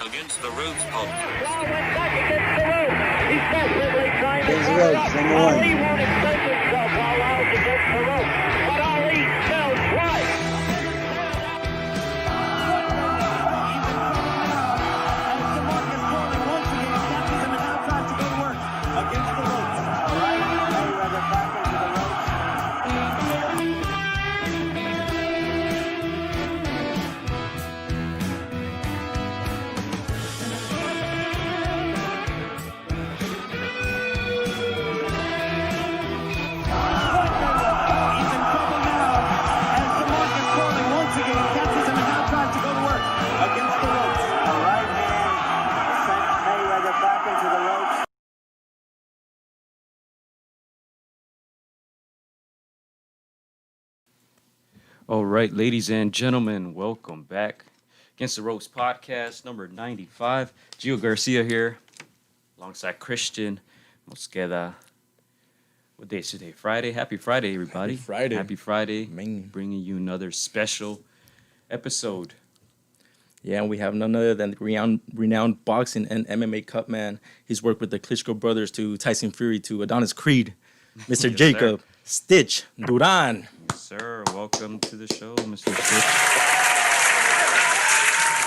Against the Ropes podcast. Well, went back against the rope. He's desperately trying to Against the ropes, number one. Ali won't extend himself while Lyle's against the rope. But Ali still tries. Against the ropes. All right. Mayweather back into the ropes. He's in trouble now as the market falling once again. Catches him and now tries to go to work against the ropes. All right, hand sent Mayweather back into the ropes. All right, ladies and gentlemen, welcome back. Against the Ropes podcast, number 95. Gio Garcia here, alongside Christian Mosqueda. What day is today? Friday? Happy Friday, everybody. Happy Friday. Happy Friday. Man. Bringing you another special episode. Yeah, and we have none other than renowned boxing and MMA Cutman. He's worked with the Klitschko brothers to Tyson Fury to Adonis Creed, Mr. Yes, Jacob sir. Stitch Duran. Yes, sir. Welcome to the show, Mr. Stitch.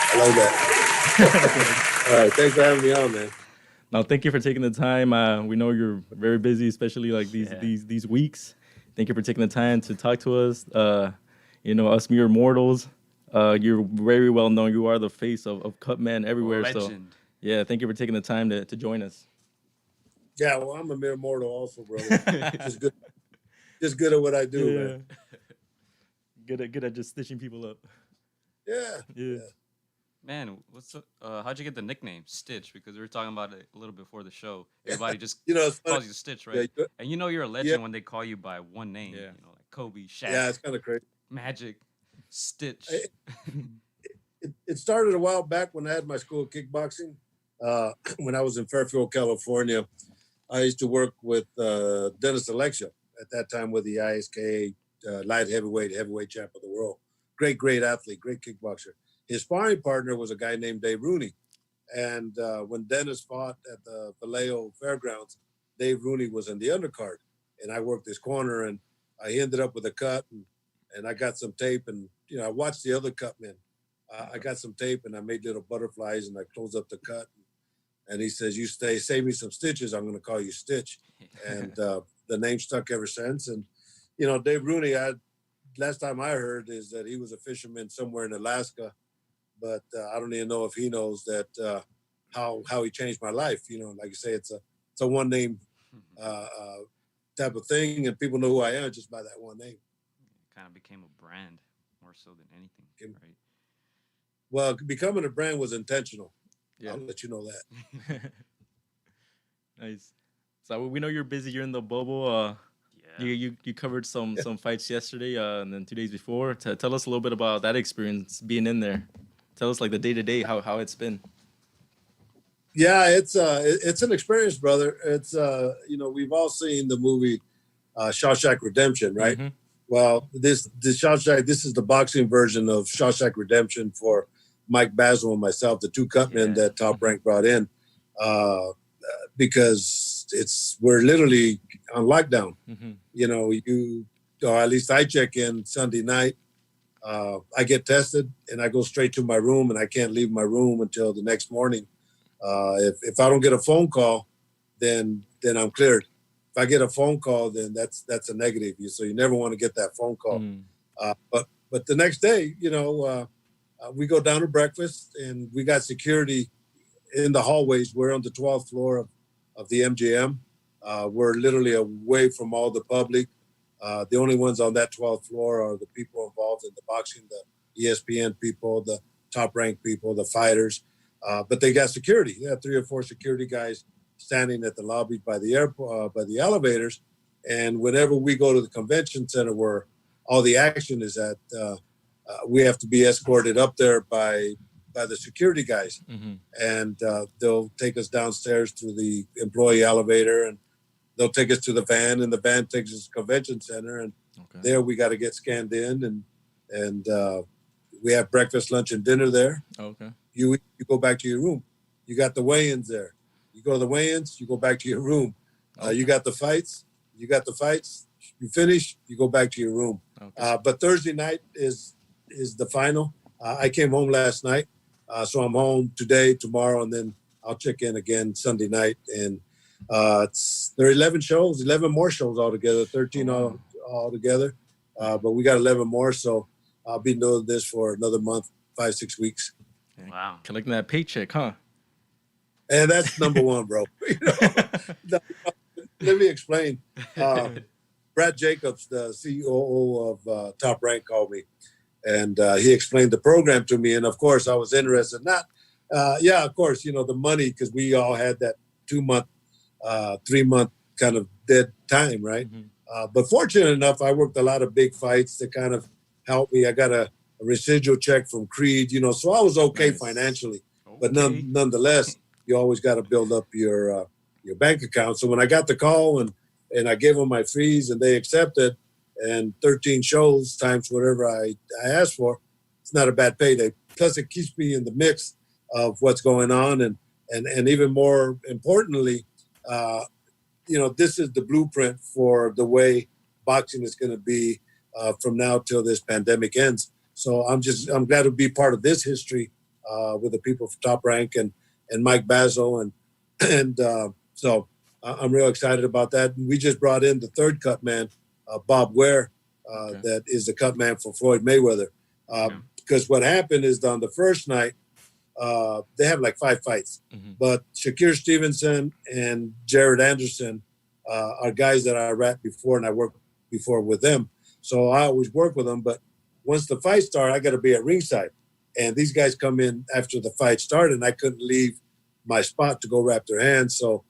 I love that. All right, thanks for having me on, man. Now, thank you for taking the time. We know you're very busy, especially like these weeks. Thank you for taking the time to talk to us. Us mere mortals. You're very well known. You are the face of Cutman everywhere. Legend. So, yeah, thank you for taking the time to join us. Yeah, well, I'm a mere mortal also, brother. just good at what I do, man. Good at just stitching people up. Yeah. Man, how'd you get the nickname Stitch? Because we were talking about it a little before the show. Everybody just It's funny. calls you Stitch, right? Yeah, And you're a legend Yeah. when they call you by one name. Yeah. Like Kobe, Shaq, Yeah, it's kind of crazy. Magic, Stitch. It started a while back when I had my school of kickboxing. When I was in Fairfield, California, I used to work with Dennis Alexia at that time with the ISKA light heavyweight champ of the world. Great athlete, great kickboxer. His sparring partner was a guy named Dave Rooney. And when Dennis fought at the Vallejo Fairgrounds, Dave Rooney was in the undercard. And I worked his corner, and I ended up with a cut, and I got some tape. And, I watched the other cutmen. I got some tape, and I made little butterflies, and I closed up the cut. And he says, you save me some stitches, I'm going to call you Stitch. And the name stuck ever since. And, Dave Rooney, last time I heard is that he was a fisherman somewhere in Alaska. But I don't even know if he knows that how he changed my life. Like you say, it's a one name type of thing, and people know who I am just by that one name. It kind of became a brand more so than anything, right? Well, becoming a brand was intentional. Yeah. I'll let you know that. Nice. So we know you're busy. You're in the bubble. Yeah. You covered some fights yesterday and then 2 days before. Tell us a little bit about that experience being in there. Tell us like the day to day how it's been. Yeah, it's an experience, brother. It's we've all seen the movie Shawshank Redemption, right? Mm-hmm. Well, this is the boxing version of Shawshank Redemption for Mike Basil and myself, the two cutmen that Top Rank brought in, because we're literally on lockdown. Mm-hmm. Or at least I check in Sunday night. I get tested and I go straight to my room, and I can't leave my room until the next morning. If I don't get a phone call, then I'm cleared. If I get a phone call, then that's a negative. So you never want to get that phone call. But the next day, we go down to breakfast, and we got security in the hallways. We're on the 12th floor of the MGM. We're literally away from all the public. The only ones on that 12th floor are the people involved in the boxing, the ESPN people, the Top Rank people, the fighters. But they got security. They have 3 or 4 security guys standing at the lobby by the airport, by the elevators. And whenever we go to the convention center where all the action is at, we have to be escorted up there by the security guys. Mm-hmm. And they'll take us downstairs through the employee elevator, and they'll take us to the van, and the van takes us to the convention center. And there we got to get scanned in, and We have breakfast, lunch, and dinner there. Okay. You go back to your room. You got the weigh-ins there. You go to the weigh-ins, you go back to your room. You got the fights. You finish, you go back to your room. Okay. But Thursday night is the final. I came home last night, so I'm home today, tomorrow, and then I'll check in again Sunday night. And there are 11 shows, 11 more shows altogether, 13 altogether. But we got 11 more, so I'll be doing this for another month, 5-6 weeks. Wow. Collecting that paycheck, huh? And that's number one, bro. Let me explain. Brad Jacobs, the COO of Top Rank, called me, and he explained the program to me. And of course, I was interested. Of course, the money, because we all had that 2-month, 3-month kind of dead time, right? Mm-hmm. But fortunate enough, I worked a lot of big fights that kind of helped me. I got a residual check from Creed, so I was okay financially. Okay. But nonetheless, you always got to build up your bank account. So when I got the call and I gave them my fees and they accepted, and 13 shows times whatever I asked for, it's not a bad payday. Plus, it keeps me in the mix of what's going on, and even more importantly, this is the blueprint for the way boxing is going to be from now till this pandemic ends. So I'm glad to be part of this history with the people from Top Rank and Mike Basil and so I'm real excited about that. We just brought in the third cut man, Bob Ware, that is the cut man for Floyd Mayweather. Because what happened is on the first night, they have like 5 fights, but Shakir Stevenson and Jared Anderson are guys that I rapped before and I worked before with them. So I always work with them, but once the fight started, I got to be at ringside. And these guys come in after the fight started, and I couldn't leave my spot to go wrap their hands. So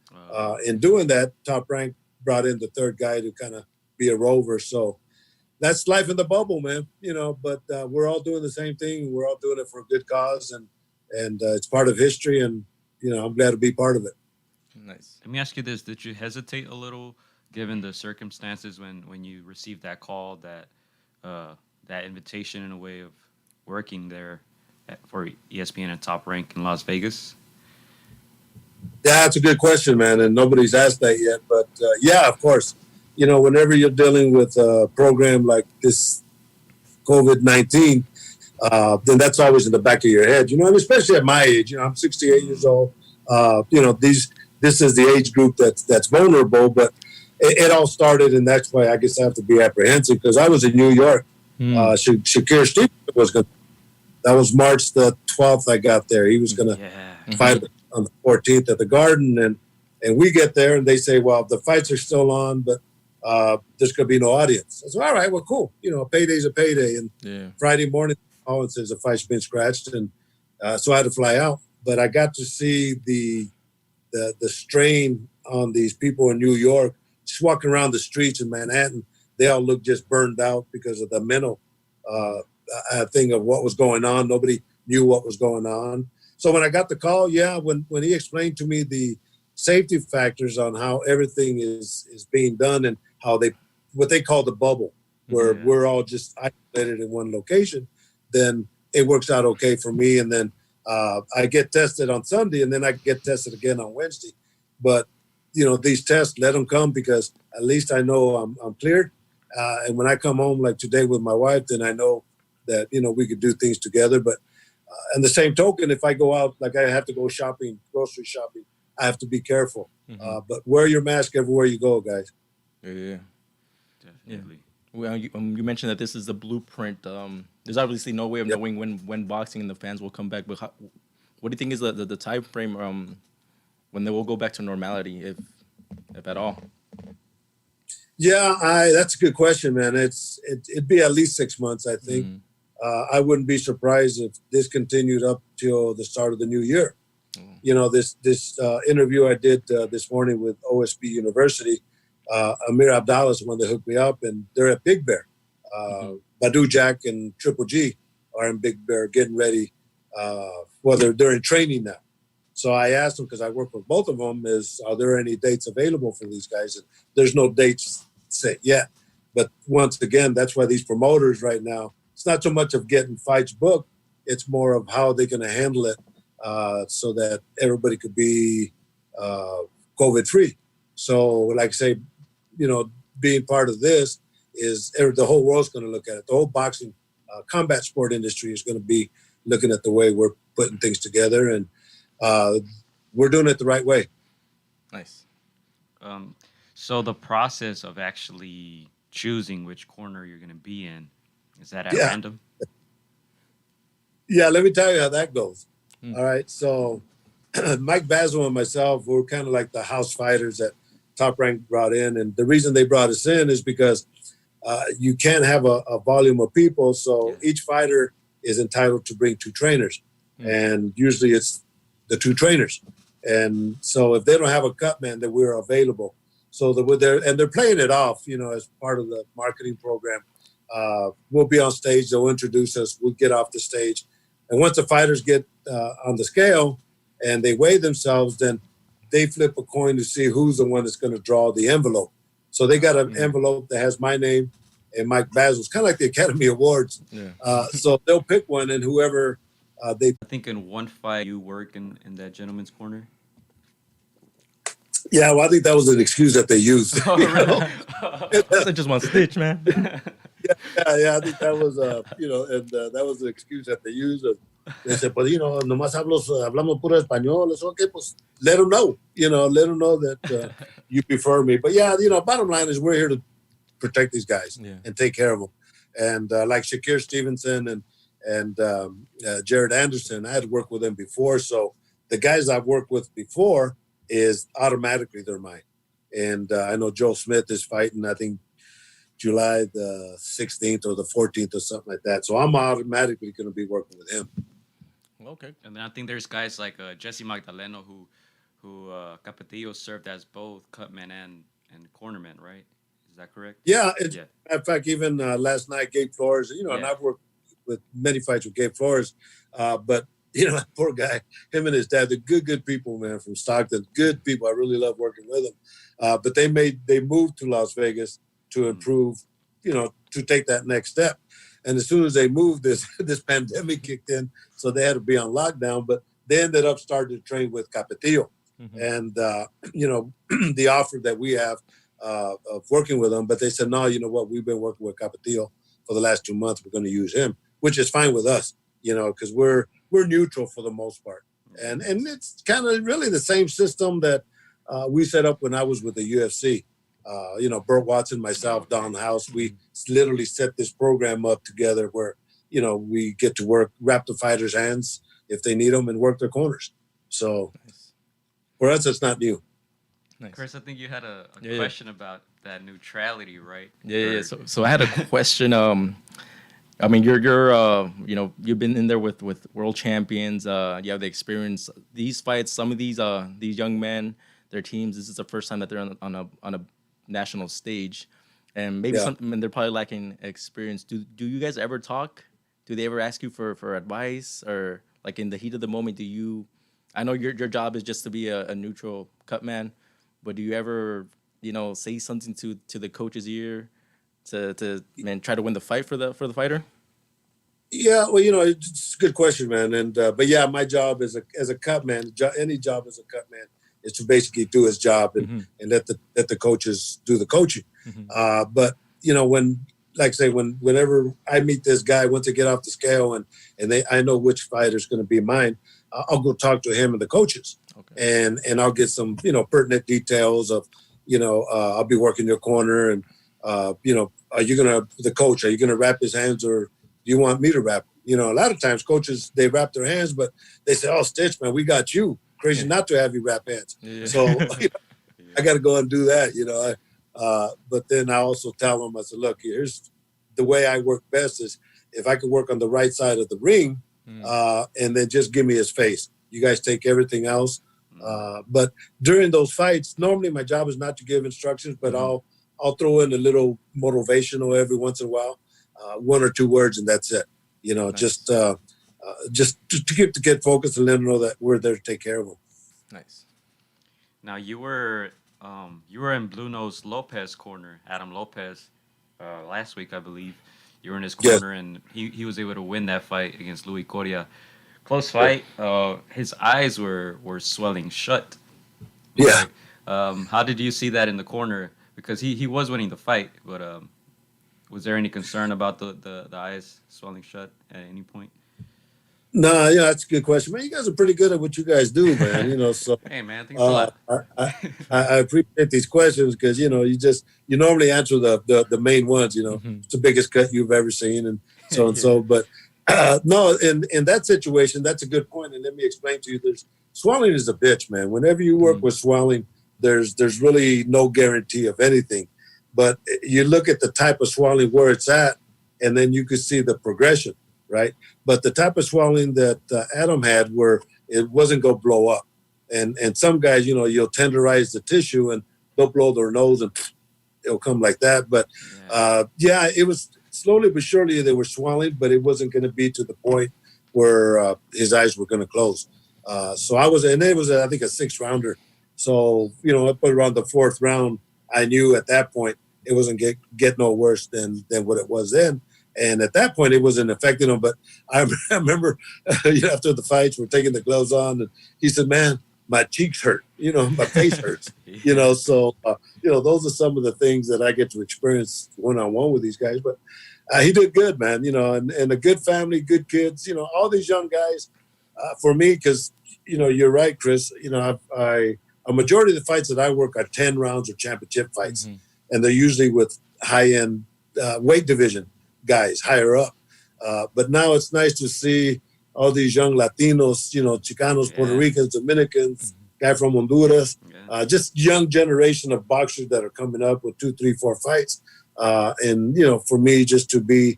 in doing that, Top Rank brought in the third guy to kind of be a rover. So that's life in the bubble, man. But we're all doing the same thing. We're all doing it for a good cause, and it's part of history. And I'm glad to be part of it. Nice. Let me ask you this: did you hesitate a little, given the circumstances, when you received that call, that invitation in a way of working there for ESPN and Top Rank in Las Vegas? Yeah, that's a good question, man, and nobody's asked that yet. But yeah, of course, whenever you're dealing with a program like this COVID-19, then that's always in the back of your head, and especially at my age. I'm 68 years old. This is the age group that's vulnerable, but it all started, and that's why I guess I have to be apprehensive, because I was in New York. Shakir Stevenson that was March the 12th I got there. He was going to fight on the 14th at the Garden, and we get there, and they say, well, the fights are still on, but there's going to be no audience. I said, all right, well, cool. A payday's a payday. And Friday morning, Collins says the fight's been scratched, and so I had to fly out. But I got to see the strain on these people in New York, just walking around the streets in Manhattan. They all look just burned out because of the mental thing of what was going on. Nobody knew what was going on. So when I got the call, when he explained to me the safety factors on how everything is being done and how what they call the bubble, where we're all just isolated in one location, then it works out okay for me. And then I get tested on Sunday, and then I get tested again on Wednesday. But these tests, let them come, because at least I know I'm cleared. And when I come home, like today with my wife, then I know that, we could do things together. But and the same token, if I go out, like I have to go shopping, grocery shopping, I have to be careful. But wear your mask everywhere you go, guys. Yeah. Definitely. Well, you mentioned that this is the blueprint. There's obviously no way of knowing when boxing and the fans will come back. But what do you think is the time frame when they will go back to normality, if at all? Yeah, that's a good question, man. It'd be at least 6 months, I think. I wouldn't be surprised if this continued up till the start of the new year. This interview I did this morning with OSB University, Amir Abdallah is the one that hooked me up, and they're at Big Bear. Badu Jack and Triple G are in Big Bear getting ready. They're in training now. So I asked them, because I work with both of them, are there any dates available for these guys? And there's no dates set yet. But once again, that's why these promoters right now, it's not so much of getting fights booked, It's more of how they're going to handle it so that everybody could be COVID free. So, like I say, being part of this is the whole world's going to look at it. The whole boxing combat sport industry is going to be looking at the way we're putting things together, and we're doing it the right way. Nice. So the process of actually choosing which corner you're going to be in, is that at Yeah. random? Yeah, let me tell you how that goes. All right, so Mike Basil and myself were kind of like the house fighters that Top Rank brought in, and the reason they brought us in is because you can't have a volume of people, so each fighter is entitled to bring 2 trainers, and usually it's the 2 trainers. And so if they don't have a cutman, then we're available. So they're playing it off, as part of the marketing program. We'll be on stage. They'll introduce us. We'll get off the stage. And once the fighters get on the scale and they weigh themselves, then they flip a coin to see who's the one that's going to draw the envelope. So they got an envelope that has my name and Mike Basil's, kind of like the Academy Awards. Yeah. So they'll pick one, and whoever they... I think in one fight you work in that gentleman's corner. Yeah, well, I think that was an excuse that they used. Oh, really? That's just one stitch, man. Yeah. I think that was, and that was the excuse that they used. They said, pues, nomás hablamos puro español. It's okay, pues, let them know, let them know that you prefer me. But yeah, bottom line is we're here to protect these guys and take care of them. And like Shakir Stevenson and Jared Anderson, I had worked with them before. So the guys I've worked with before is automatically they're mine. And I know Joe Smith is fighting, I think, July the 16th or the 14th or something like that. So I'm automatically going to be working with him. Okay. And then I think there's guys like Jesse Magdaleno who Capetillo served as both cutman and cornerman, right? Is that correct? Yeah. In fact, even last night, Gabe Flores, and I've worked with many fights with Gabe Flores, but that poor guy, him and his dad, they're good people, man, from Stockton. Good people. I really love working with them. But they moved to Las Vegas to improve, to take that next step. And as soon as they moved, this pandemic kicked in, so they had to be on lockdown. But they ended up starting to train with Capetillo. And, the offer that we have of working with them, but they said, no, you know what, we've been working with Capetillo for the last 2 months. We're going to use him, which is fine with us, because we're neutral for the most part. And it's kind of really the same system that we set up when I was with the UFC. Burt Watson, myself, Don House, we literally set this program up together where, we get to wrap the fighters' hands if they need them and work their corners. So for us, it's not new. Nice. Chris, I think you had a question about that neutrality, right? Yeah. So I had a question. I mean, you're you've been in there with world champions. You have the experience. These fights, some of these young men, their teams, this is the first time that they're on a national stage, and maybe and they're probably lacking experience. Do you guys ever talk? Do they ever ask you for advice, or like in the heat of the moment? I know your job is just to be a neutral cut man, but do you ever say something to the coach's ear to try to win the fight for the fighter? Yeah, well, it's a good question, man. And but yeah, my job as a cut man, any job as a cut man is to basically do his job and let the coaches do the coaching. But whenever I meet this guy, once I get off the scale and I know which fighter is going to be mine, I'll go talk to him and the coaches, and I'll get some pertinent details of I'll be working your corner, and are you gonna wrap his hands, or do you want me to wrap? A lot of times coaches, they wrap their hands, but they say, "Oh, Stitch, man, we got you. Crazy not to have you wrap hands." Yeah. So I got to go and do that, But then I also tell them, I said, "Look, here's the way I work best is if I could work on the right side of the ring, and then just give me his face. You guys take everything else." But during those fights, normally my job is not to give instructions, but I'll throw in a little motivational every once in a while, 1 or 2 words, and that's it. Nice. Just to keep the kid focused and let them know that we're there to take care of them. Nice. Now you were in Blue Nose Lopez corner, Adam Lopez, last week, I believe. You were in his Yes. corner, and he was able to win that fight against Louis Coria. Close fight. His eyes were swelling shut. Yeah. Right? How did you see that in the corner? Because he was winning the fight, but was there any concern about the eyes swelling shut at any point? No, yeah, that's a good question, man. You guys are pretty good at what you guys do, man. So Hey man, thanks a lot. I appreciate these questions because you normally answer the main ones. It's the biggest cut you've ever seen, and so and so. But no, in that situation, that's a good point. And let me explain to you: swelling is a bitch, man. Whenever you work with swelling, there's really no guarantee of anything. But you look at the type of swelling where it's at, and then you could see the progression, right? But the type of swelling that Adam had, where it wasn't going to blow up, and some guys, you'll tenderize the tissue and they'll blow their nose and it'll come like that. But it was slowly but surely they were swelling, but it wasn't going to be to the point where his eyes were going to close. So it was I think a 6th rounder. So up around the 4th round, I knew at that point it wasn't get no worse than what it was then. And at that point, it wasn't affecting him. But I remember after the fights, we're taking the gloves on, and he said, "Man, my cheeks hurt. My face hurts." So those are some of the things that I get to experience one-on-one with these guys. But he did good, man. And a good family, good kids. All these young guys. For me, because you're right, Chris. A majority of the fights that I work are 10 rounds or championship fights, and they're usually with high-end weight division guys higher up. But now it's nice to see all these young Latinos, Chicanos, Puerto Ricans, Dominicans, guy from Honduras, just young generation of boxers that are coming up with 2, 3, 4 fights. And for me, just to be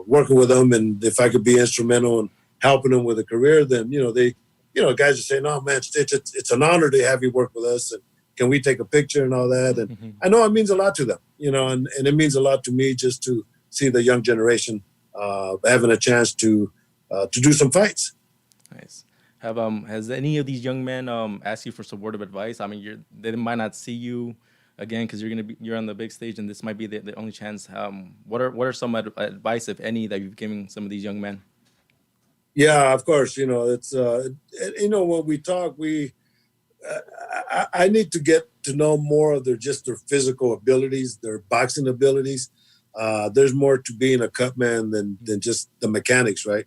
working with them, and if I could be instrumental in helping them with a career, then guys are saying, "Oh man, it's an honor to have you work with us, and can we take a picture and all that?" And I know it means a lot to them, and it means a lot to me just to see the young generation having a chance to do some fights. Nice. Has any of these young men asked you for some word of advice? I mean, they might not see you again because you're on the big stage, and this might be the only chance. What are some advice, if any, that you've given some of these young men? Yeah, of course. It's when we talk, I need to get to know more of their physical abilities, their boxing abilities. There's more to being a cut man than just the mechanics, right?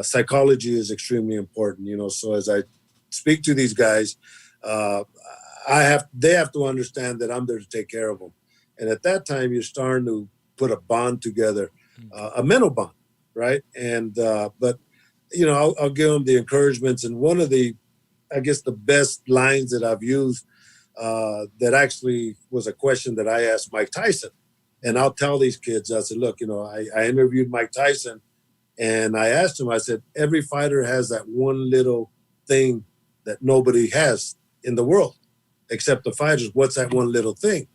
Psychology is extremely important, So as I speak to these guys, they have to understand that I'm there to take care of them. And at that time, you're starting to put a bond together, a mental bond, right? And but I'll give them the encouragements. And one of the best lines that I've used that actually was a question that I asked Mike Tyson. And I'll tell these kids, I said, look, I interviewed Mike Tyson, and I asked him, I said, every fighter has that one little thing that nobody has in the world except the fighters. What's that one little thing?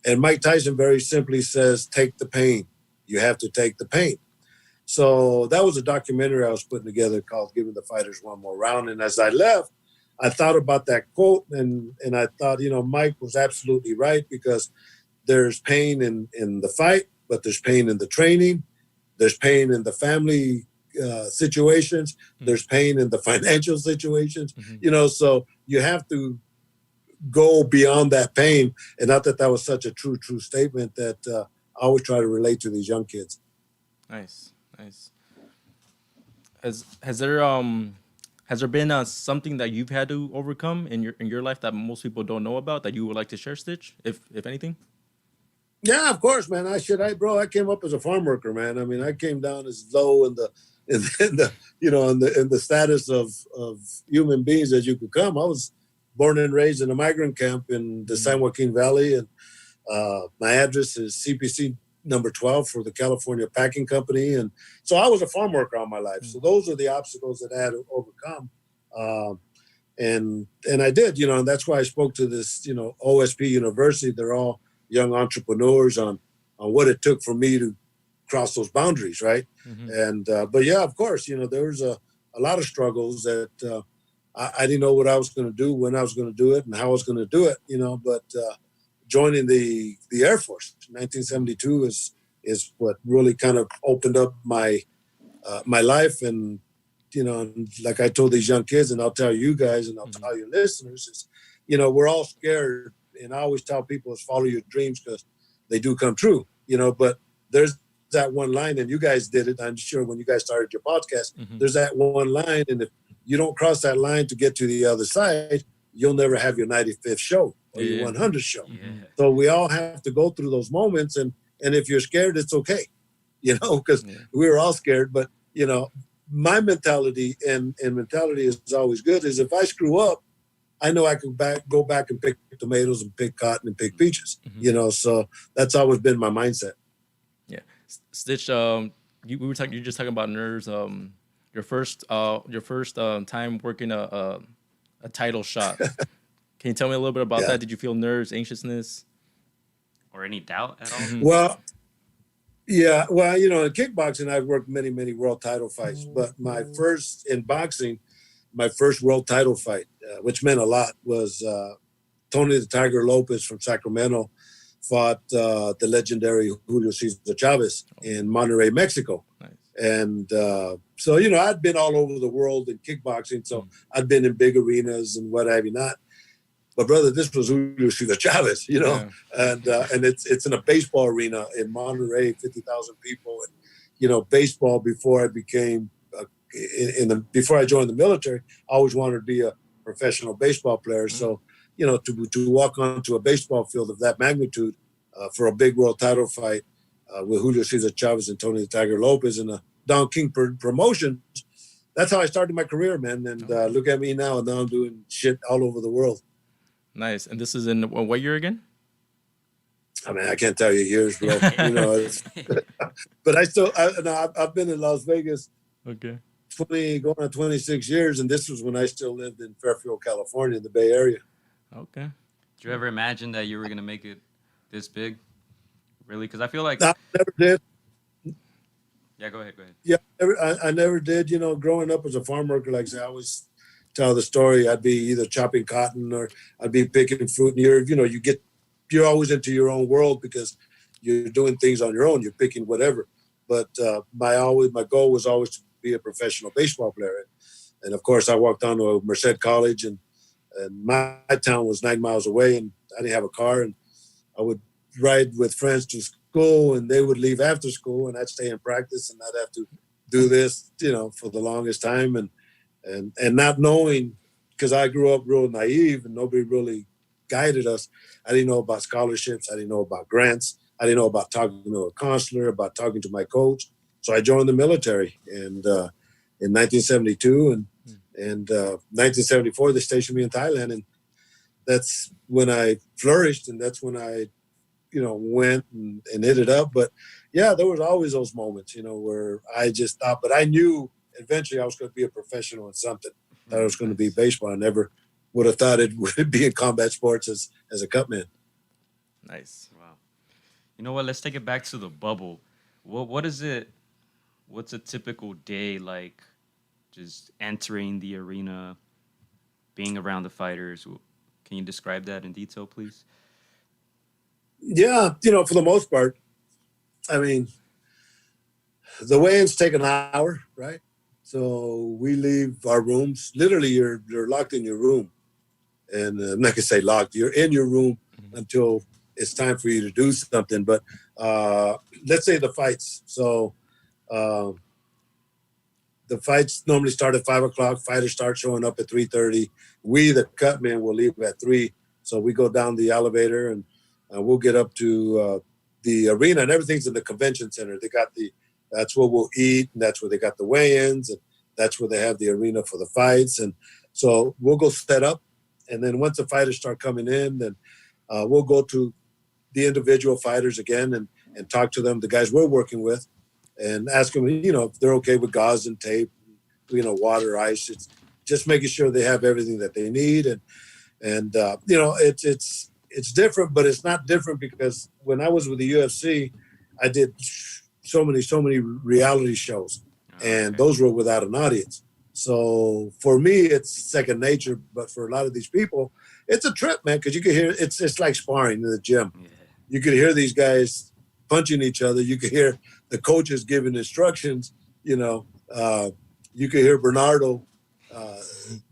And Mike Tyson very simply says, take the pain. You have to take the pain. So that was a documentary I was putting together called Giving the Fighters One More Round. And as I left, I thought about that quote, and I thought, Mike was absolutely right, because there's pain in the fight, but there's pain in the training. There's pain in the family situations. There's pain in the financial situations. So you have to go beyond that pain. And not that was such a true statement that I always try to relate to these young kids. Nice. Has there been something that you've had to overcome in your life that most people don't know about that you would like to share, Stitch, if anything? Yeah, of course, man. I came up as a farm worker, man. I mean, I came down as low in the status of human beings as you could come. I was born and raised in a migrant camp in the San Joaquin Valley, and my address is CPC number 12 for the California Packing Company. And so I was a farm worker all my life. So those are the obstacles that I had to overcome. And I did, and that's why I spoke to this, OSP University. They're all young entrepreneurs on what it took for me to cross those boundaries, right? And but yeah, of course, there was a lot of struggles that I didn't know what I was going to do, when I was going to do it, and how I was going to do it, but joining the Air Force in 1972 is is what really kind of opened up my life. And, like I told these young kids, and I'll tell you guys, and I'll tell your listeners, is, we're all scared. And I always tell people is follow your dreams because they do come true, but there's that one line, and you guys did it, I'm sure, when you guys started your podcast, there's that one line. And if you don't cross that line to get to the other side, you'll never have your 95th show or your 100th show. So we all have to go through those moments. And if you're scared, it's okay, because we were all scared. But, my mentality and mentality is always good is if I screw up, I know I can go back and pick tomatoes and pick cotton and pick peaches, so that's always been my mindset. Yeah. Stitch, you were just talking about nerves. Your first time working a title shot. Can you tell me a little bit about that? Did you feel nerves, anxiousness, or any doubt at all? Well, yeah. Well, in kickboxing, I've worked many, many world title fights, but my first world title fight, which meant a lot, was Tony the Tiger Lopez from Sacramento fought the legendary Julio Cesar Chavez in Monterrey, Mexico. Nice. And so, I'd been all over the world in kickboxing, so I'd been in big arenas and what have you not. But brother, this was Julio Cesar Chavez, and it's in a baseball arena in Monterrey, 50,000 people. And, baseball before I became before I joined the military, I always wanted to be a professional baseball player. So, to walk onto a baseball field of that magnitude for a big world title fight with Julio Cesar Chavez and Tony the Tiger Lopez in a Don King promotion, that's how I started my career, man. And look at me now. Now I'm doing shit all over the world. Nice. And this is in what year again? I mean, I can't tell you years, bro. But I've been in Las Vegas. Okay. Going on 26 years, and this was when I still lived in Fairfield, California, in the Bay Area. Okay. Did you ever imagine that you were going to make it this big? Really? Because I feel like... I never did. Yeah, go ahead. Yeah, I never did. Growing up as a farm worker, like I say, I always tell the story. I'd be either chopping cotton or I'd be picking fruit. And you're always into your own world because you're doing things on your own. You're picking whatever. But my goal was always to be a professional baseball player. And of course, I walked on to a Merced College, and my town was 9 miles away, and I didn't have a car. And I would ride with friends to school, and they would leave after school, and I'd stay in practice, and I'd have to do this, for the longest time. And not knowing, because I grew up real naive and nobody really guided us. I didn't know about scholarships. I didn't know about grants. I didn't know about talking to a counselor, about talking to my coach. So I joined the military in 1972, and 1974 they stationed me in Thailand, and that's when I flourished, and that's when I, went and hit it up. But yeah, there was always those moments, where I just thought, but I knew eventually I was going to be a professional in something. Thought it was going to be baseball. I never would have thought it would be in combat sports as a cutman. Nice. Wow. You know what? Let's take it back to the bubble. What is it? What's a typical day like? Just entering the arena, being around the fighters. Can you describe that in detail, please? Yeah, for the most part. I mean, the weigh-ins take an hour, right? So we leave our rooms. Literally, you're locked in your room. And I'm not going to say locked. You're in your room until it's time for you to do something. But let's say the fights. So the fights normally start at 5 o'clock. Fighters start showing up at 3:30. We, the cutmen, will leave at 3. So we go down the elevator, and we'll get up to the arena, and everything's in the convention center. That's where we'll eat, and that's where they got the weigh-ins, and that's where they have the arena for the fights. And so we'll go set up, and then once the fighters start coming in, then we'll go to the individual fighters again and talk to them, the guys we're working with, and ask them, if they're okay with gauze and tape, water, ice. It's just making sure they have everything that they need. And it's different, but it's not different because when I was with the UFC, I did so many reality shows, and those were without an audience. So for me, it's second nature, but for a lot of these people, it's a trip, man, because you can hear it's like sparring in the gym. Yeah. You could hear these guys punching each other. You could hear the coaches giving instructions. You could hear Bernardo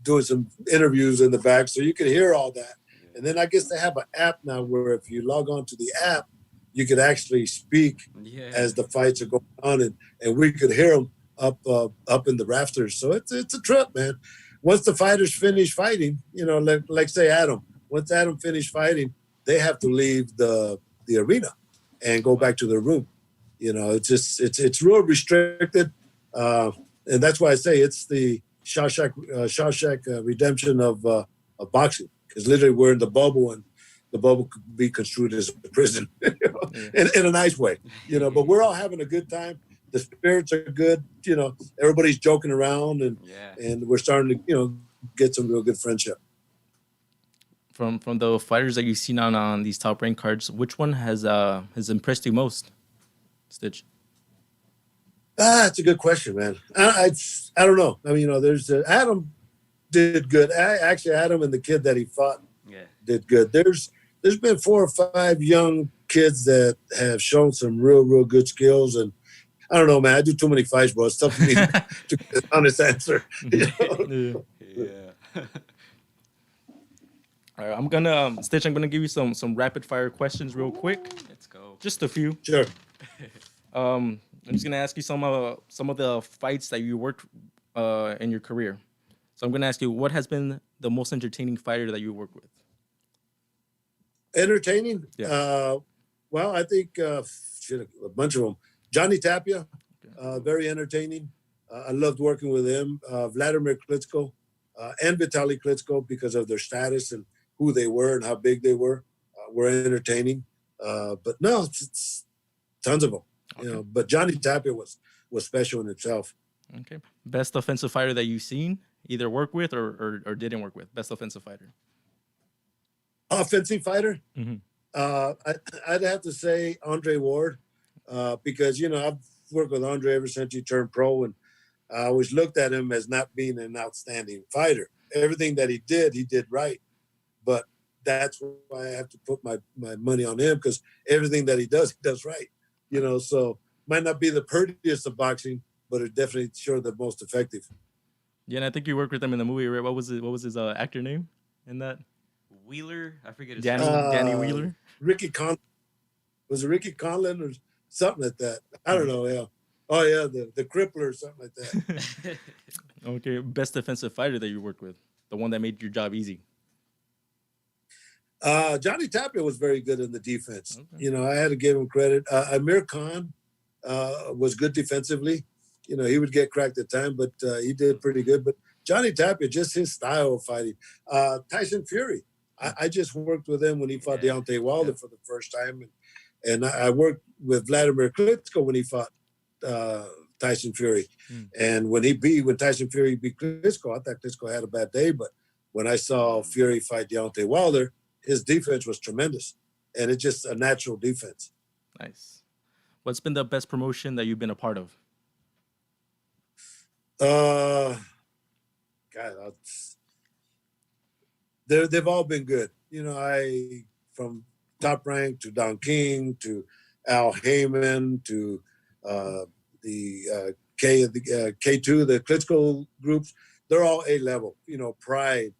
doing some interviews in the back, so you could hear all that. And then I guess they have an app now where if you log on to the app, you could actually speak as the fights are going on, and we could hear them up in the rafters. So it's a trip, man. Once the fighters finish fighting, like say Adam. Once Adam finished fighting, they have to leave the arena and go back to their room. It's real restricted, and that's why I say it's the Shawshank Redemption of boxing. Because literally we're in the bubble, and the bubble could be construed as a prison, in a nice way. But we're all having a good time. The spirits are good. Everybody's joking around, and we're starting to get some real good friendship. From the fighters that you've seen on these top ranked cards, which one has impressed you most, Stitch? It's a good question, man. I don't know. I mean, there's Adam did good. Actually, Adam and the kid that he fought did good. There's been 4 or 5 young kids that have shown some real good skills, and I don't know, man. I do too many fights, bro. It's tough for me to get an honest answer. Yeah. All right, I'm gonna give you some rapid fire questions real quick. Let's go. Just a few. Sure. I'm just gonna ask you some of the fights that you worked in your career. So I'm gonna ask you, what has been the most entertaining fighter that you worked with? Entertaining? Yeah. Well, I think a bunch of them. Johnny Tapia, very entertaining. I loved working with him. Wladimir Klitschko and Vitaly Klitschko, because of their status and who they were and how big they were entertaining. But no, it's tons of them. Okay. But Johnny Tapia was special in himself. Okay. Best offensive fighter that you've seen, either work with or didn't work with. Best offensive fighter. Offensive fighter? Mm-hmm. I'd have to say Andre Ward, because I've worked with Andre ever since he turned pro, and I always looked at him as not being an outstanding fighter. Everything that he did right, but that's why I have to put my money on him, because everything that he does right. So might not be the prettiest of boxing, but it's definitely sure the most effective. Yeah, and I think you worked with him in the movie, right? What was his actor name in that? Wheeler, I forget his Danny Wheeler. Ricky Conlon. Was it Ricky Conlon or something like that? I don't know. Yeah. Oh yeah, the Crippler or something like that. Okay, best defensive fighter that you worked with, the one that made your job easy. Johnny Tapia was very good in the defense. Okay. I had to give him credit. Amir Khan was good defensively. He would get cracked at time, but he did pretty good. But Johnny Tapia, just his style of fighting. Tyson Fury. I just worked with him when he fought Deontay Wilder for the first time. And I worked with Wladimir Klitschko when he fought Tyson Fury. And when Tyson Fury beat Klitschko, I thought Klitschko had a bad day. But when I saw Fury fight Deontay Wilder, his defense was tremendous. And it's just a natural defense. Nice. What's been the best promotion that you've been a part of? They've all been good. From Top Rank to Don King to Al Heyman to the K2, the Klitschko groups, they're all A-level. Pride,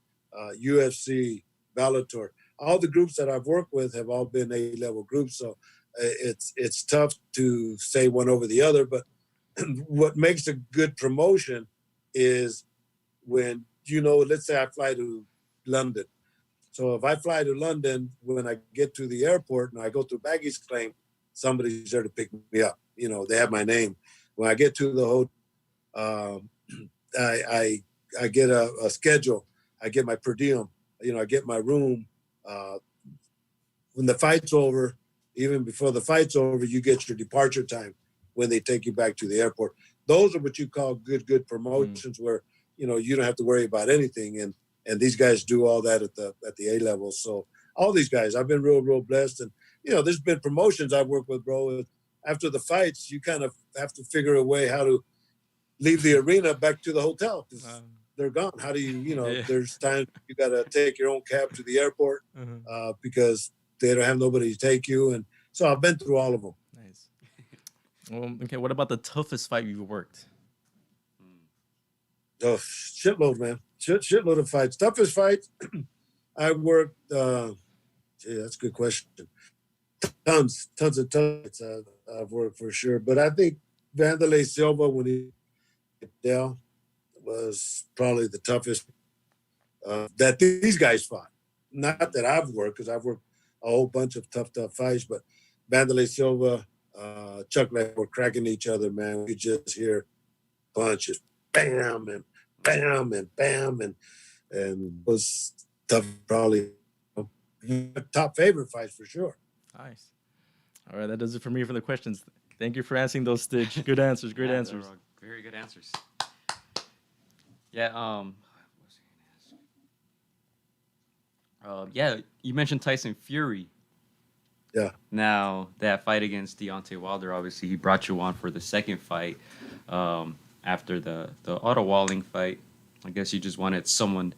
UFC, Bellator. All the groups that I've worked with have all been A-level groups. So it's tough to say one over the other. But what makes a good promotion is when, let's say I fly to London. So if I fly to London, when I get to the airport and I go through baggage claim, somebody's there to pick me up. They have my name. When I get to the hotel, I get a schedule. I get my per diem. I get my room. When the fight's over, even before the fight's over, you get your departure time when they take you back to the airport. Those are what you call good promotions where, you don't have to worry about anything. And these guys do all that at the A level. So all these guys, I've been real blessed. And, there's been promotions I've worked with, bro. After the fights, you kind of have to figure a way how to leave the arena back to the hotel because they're gone. How do you, there's times you got to take your own cab to the airport because they don't have nobody to take you. And so I've been through all of them. Nice. Okay, what about the toughest fight you've worked? Oh, shitload, man. Shitload of fights. Toughest fight, I worked, that's a good question. Tons of fights I've worked for sure. But I think Vanderlei Silva, when he Dell, was probably the toughest that these guys fought. Not that I've worked, because I've worked a whole bunch of tough fights, but Vanderlei Silva, Chuck Liddell were cracking each other, man. We just hear punches, bam and bam and bam, and was tough, probably top favorite fights for sure. Nice. All right, that does it for me for the questions. Thank you for answering those, Stitch. Good answers. Great answers. Very good answers. Yeah. Yeah, you mentioned Tyson Fury. Yeah. Now, that fight against Deontay Wilder, obviously, he brought you on for the second fight after the Otto Walling fight. I guess you just wanted someone.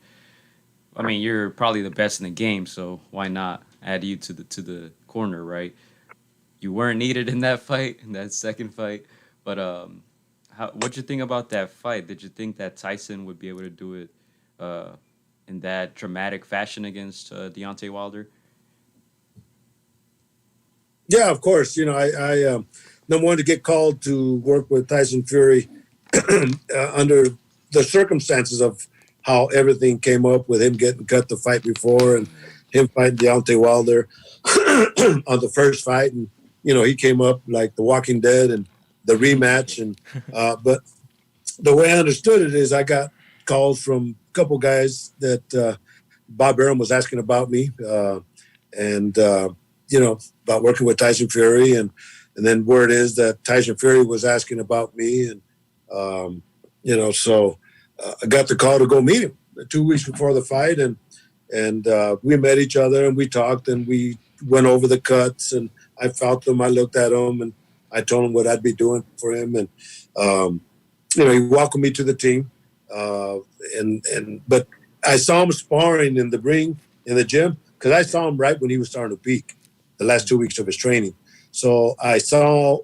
I mean, you're probably the best in the game, so why not add you to the corner, right? You weren't needed in that fight, in that second fight, but what'd you think about that fight? Did you think that Tyson would be able to do it in that dramatic fashion against Deontay Wilder? Yeah, of course. You know, I number one, to get called to work with Tyson Fury under the circumstances of how everything came up with him getting cut the fight before and him fighting Deontay Wilder on the first fight. And, you know, he came up like the Walking Dead and the rematch. And but the way I understood it is I got calls from a couple guys that Bob Arum was asking about me and you know, about working with Tyson Fury. And then word is that Tyson Fury was asking about me. And, you know, so I got the call to go meet him 2 weeks before the fight. And we met each other and we talked and we went over the cuts and I felt them. I looked at him and I told him what I'd be doing for him. And, you know, he welcomed me to the team. But I saw him sparring in the ring, in the gym, because I saw him right when he was starting to peak, the last 2 weeks of his training. So I saw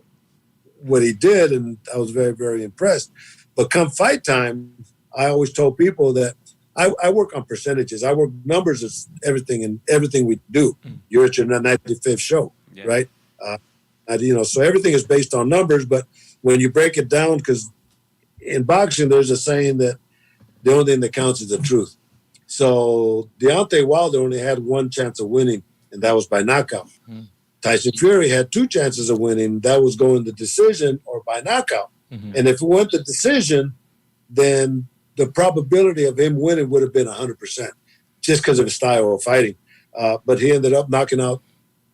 what he did and I was very, very impressed. But come fight time, I always told people that I work on percentages. I work numbers as everything and everything we do. You're at your 95th show, right? You know, so everything is based on numbers. But when you break it down, because in boxing, there's a saying that the only thing that counts is the truth. So Deontay Wilder only had one chance of winning, and that was by knockout. Tyson Fury had two chances of winning. That was going to decision or by knockout. And if it went to decision, then the probability of him winning would have been 100%, just because of his style of fighting. But he ended up knocking out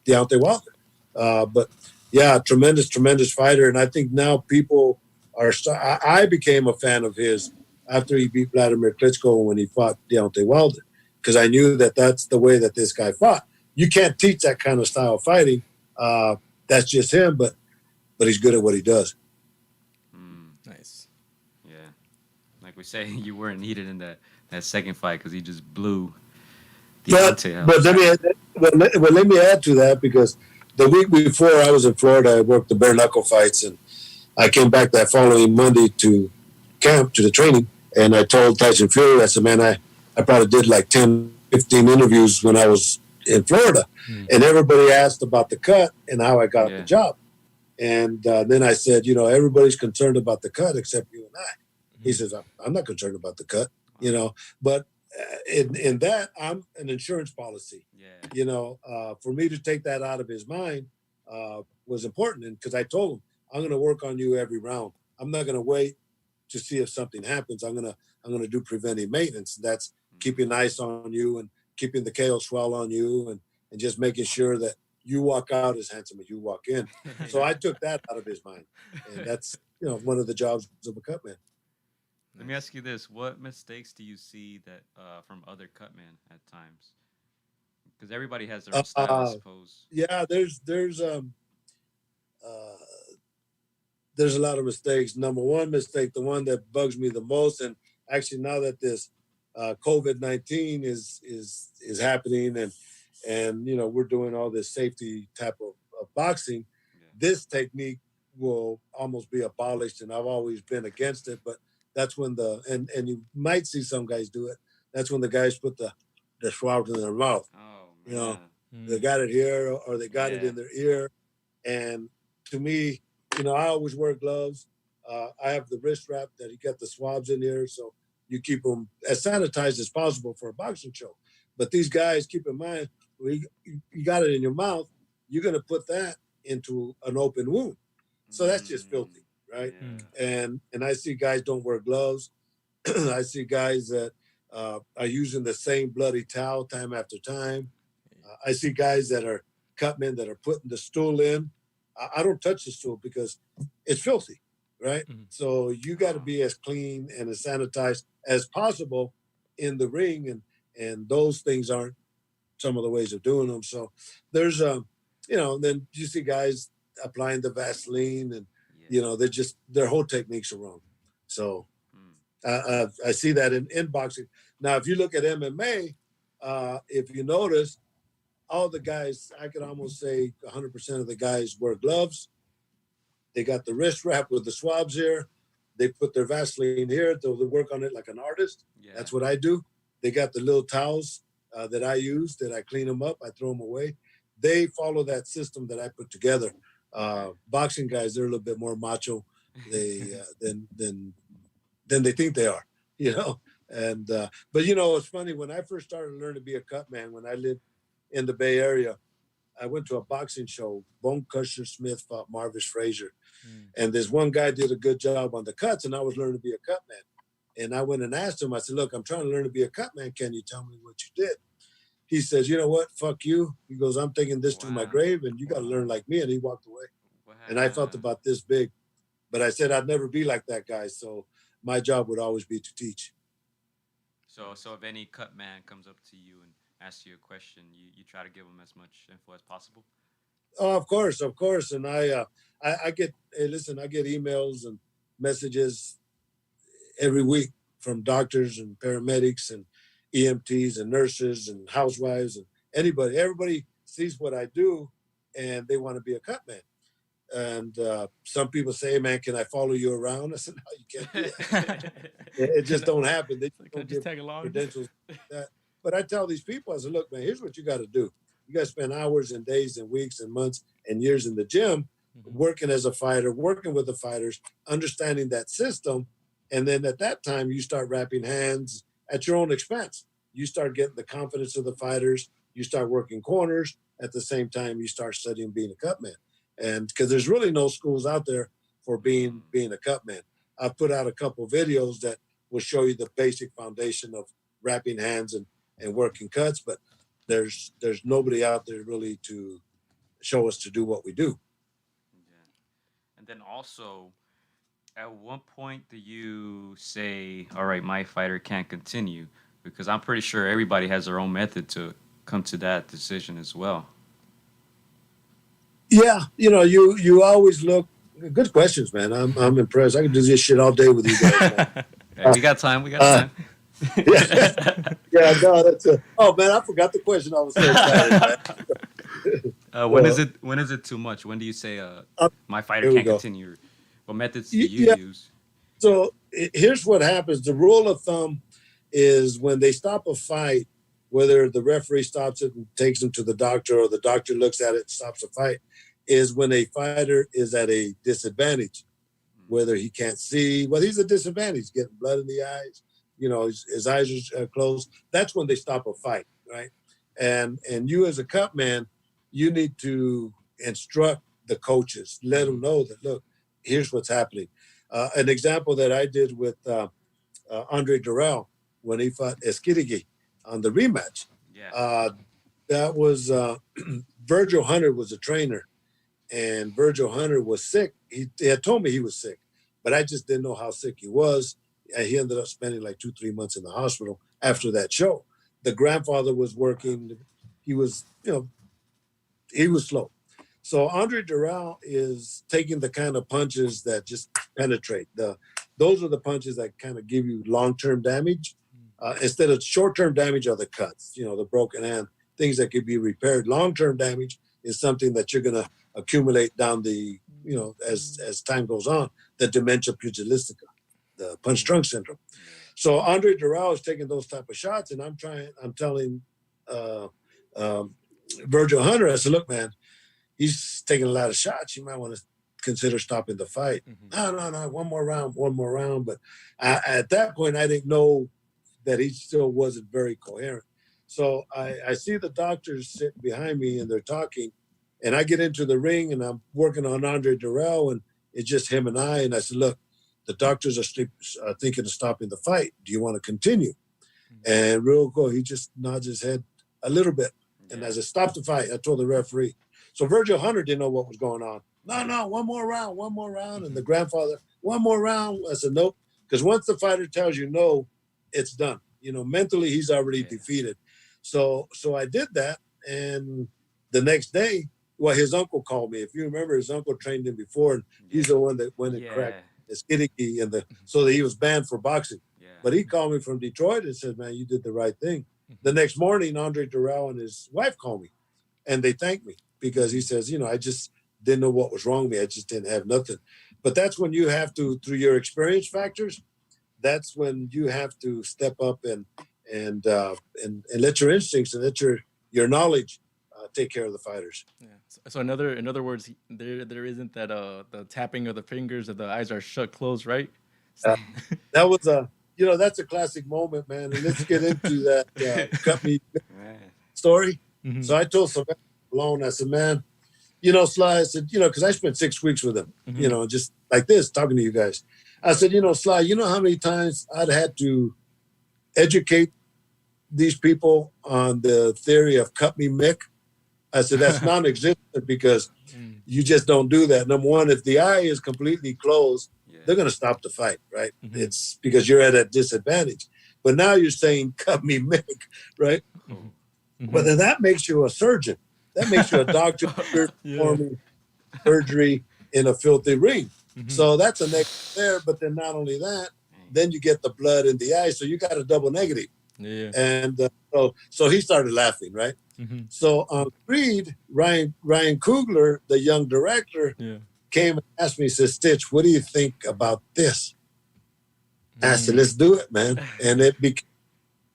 Deontay Wilder. But yeah, tremendous fighter. And I think now people are. I became a fan of his after he beat Wladimir Klitschko when he fought Deontay Wilder, because I knew that that's the way that this guy fought. You can't teach that kind of style of fighting. That's just him, but he's good at what he does. Nice. Yeah. Like we say, you weren't needed in that second fight because he just blew Deontay out. But let me add to that, because the week before I was in Florida, I worked the bare knuckle fights, and I came back that following Monday to camp, to the training, and I told Tyson Fury, I said, man, I probably did like 10, 15 interviews when I was in Florida, and everybody asked about the cut and how I got the job. And then I said, you know, everybody's concerned about the cut except you and I. He says, I'm not concerned about the cut, you know, but in that, I'm an insurance policy. You know, for me to take that out of his mind was important. And because I told him, I'm going to work on you every round. I'm not going to wait to see if something happens. I'm going to do preventive maintenance. That's keeping ice on you and keeping the KO swell on you and just making sure that you walk out as handsome as you walk in. So I took that out of his mind. And that's, you know, one of the jobs of a cutman. Let me ask you this. What mistakes do you see that from other cutmen at times? Because everybody has their own style, I suppose. Yeah, there's a lot of mistakes. Number one mistake, the one that bugs me the most, and actually now that this COVID-19 is happening and you know we're doing all this safety type of boxing, this technique will almost be abolished, and I've always been against it. But that's when and you might see some guys do it. That's when the guys put the swabs in their mouth. Oh You know, man. they got it here or they got it Yeah. in their ear. And to me, I always wear gloves. I have the wrist wrap that you get the swabs in here, so you keep them as sanitized as possible for a boxing show. But these guys, keep in mind, you got it in your mouth, you're going to put that into an open wound. So that's just filthy, right? Yeah. And I see guys don't wear gloves. I see guys that are using the same bloody towel time after time. I see guys that are cutmen that are putting the stool in. I don't touch the stool because it's filthy, right? So you got to be as clean and as sanitized as possible in the ring, and those things aren't some of the ways of doing them. So there's then you see guys applying the Vaseline, and their whole techniques are wrong. So I see that in boxing. Now, if you look at MMA, if you notice, all the guys, I could almost say 100% of the guys wear gloves. They got the wrist wrap with the swabs here. They put their Vaseline here. They work on it like an artist. Yeah. That's what I do. They got the little towels that I use, that I clean them up. I throw them away. They follow that system that I put together. Boxing guys, they're a little bit more macho than they think they are, And but it's funny, when I first started learning to be a cut man, when I lived in the Bay Area, I went to a boxing show. Bone Crusher Smith fought Marvis Frazier. And this one guy did a good job on the cuts, and I was learning to be a cut man. And I went and asked him, I said, look, I'm trying to learn to be a cut man. Can you tell me what you did? He says, you know what? Fuck you. He goes, I'm taking this to my grave, and you got to learn like me. And he walked away. And I felt about this big. But I said I'd never be like that guy. So my job would always be to teach. So if any cut man comes up to you and asks you a question, you try to give them as much info as possible? Oh, of course. And I get, hey, listen, I get emails and messages every week from doctors and paramedics and EMTs and nurses and housewives and everybody sees what I do, and they want to be a cut man. And some people say, hey, man, can I follow you around? I said, no, you can't do that. It just don't happen. They don't give credentials like that. But I tell these people, I said, look, man, here's what you got to do. You got to spend hours and days and weeks and months and years in the gym working as a fighter, working with the fighters, understanding that system. And then at that time, you start wrapping hands at your own expense. You start getting the confidence of the fighters. You start working corners. At the same time, you start studying being a cut man. And because there's really no schools out there for being a cut man. I've put out a couple of videos that will show you the basic foundation of wrapping hands and working cuts, but there's nobody out there really to show us to do what we do. Yeah. And then also, at what point do you say, all right, my fighter can't continue? Because I'm pretty sure everybody has their own method to come to that decision as well. Yeah, you always look. Good questions, man. I'm impressed. I can do this shit all day with you guys. Hey, we got time. Yeah, no, that's a. Oh man, I forgot the question. I was so excited, man. When is it too much? When do you say my fighter can't continue? What methods do you use? So here's what happens. The rule of thumb is when they stop a fight, whether the referee stops it and takes them to the doctor or the doctor looks at it and stops the fight, is when a fighter is at a disadvantage, whether he can't see, well, he's at a disadvantage, getting blood in the eyes, his eyes are closed. That's when they stop a fight, right? And you as a cut man, you need to instruct the coaches, let them know that, look, here's what's happening. An example that I did with Andre Duran when he fought Eskirigi on the rematch. Yeah. That was Virgil Hunter was a trainer, and Virgil Hunter was sick. He had told me he was sick, but I just didn't know how sick he was. And he ended up spending like 2-3 months in the hospital after that show. The grandfather was working. He was, he was slow. So Andre Duran is taking the kind of punches that just penetrate. Those are the punches that kind of give you long-term damage. Instead of short-term damage are the cuts, the broken hand, things that could be repaired. Long-term damage is something that you're going to accumulate down the as time goes on, the dementia pugilistica, the punch drunk syndrome. So Andre Duran is taking those type of shots, and I'm telling Virgil Hunter, I said, look, man, he's taking a lot of shots. You might want to consider stopping the fight. No, one more round. But at that point, I didn't know that he still wasn't very coherent. So I see the doctors sitting behind me and they're talking, and I get into the ring and I'm working on Andre Duran, and it's just him and I. And I said, look, the doctors are thinking of stopping the fight. Do you want to continue? And real cool, he just nods his head a little bit. And as I stopped the fight, I told the referee. So Virgil Hunter didn't know what was going on. No, one more round. And the grandfather, one more round. I said, nope. Because once the fighter tells you no, it's done. Mentally, he's already defeated. So I did that. And the next day, his uncle called me. If you remember, his uncle trained him before, and he's the one that went and cracked his kidney so that he was banned for boxing. Yeah. But he called me from Detroit and said, man, you did the right thing. The next morning, Andre Duran and his wife called me, and they thanked me because he says, I just didn't know what was wrong with me. I just didn't have nothing. But that's when you have to, through your experience factors, that's when you have to step up and let your instincts and let your knowledge take care of the fighters. Yeah. So in other words, there isn't that the tapping of the fingers or the eyes are shut closed, right? That was that's a classic moment, man. And let's get into that Cutman story. Mm-hmm. So I told Sly alone, I said, man, Sly, I said, because I spent 6 weeks with him, just like this, talking to you guys. I said, Sly, how many times I'd had to educate these people on the theory of cut me Mick? I said, that's non-existent because you just don't do that. Number one, if the eye is completely closed, they're going to stop the fight, right? Mm-hmm. It's because you're at a disadvantage. But now you're saying cut me Mick, right? Mm-hmm. But then that makes you a surgeon. That makes you a doctor performing surgery in a filthy ring. Mm-hmm. So that's a negative there. But then not only that, then you get the blood in the eye. So you got a double negative. Yeah. And so he started laughing, right? Mm-hmm. So on Creed, Ryan Coogler, the young director, came and asked me, he said, Stitch, what do you think about this? I said, let's do it, man. And it became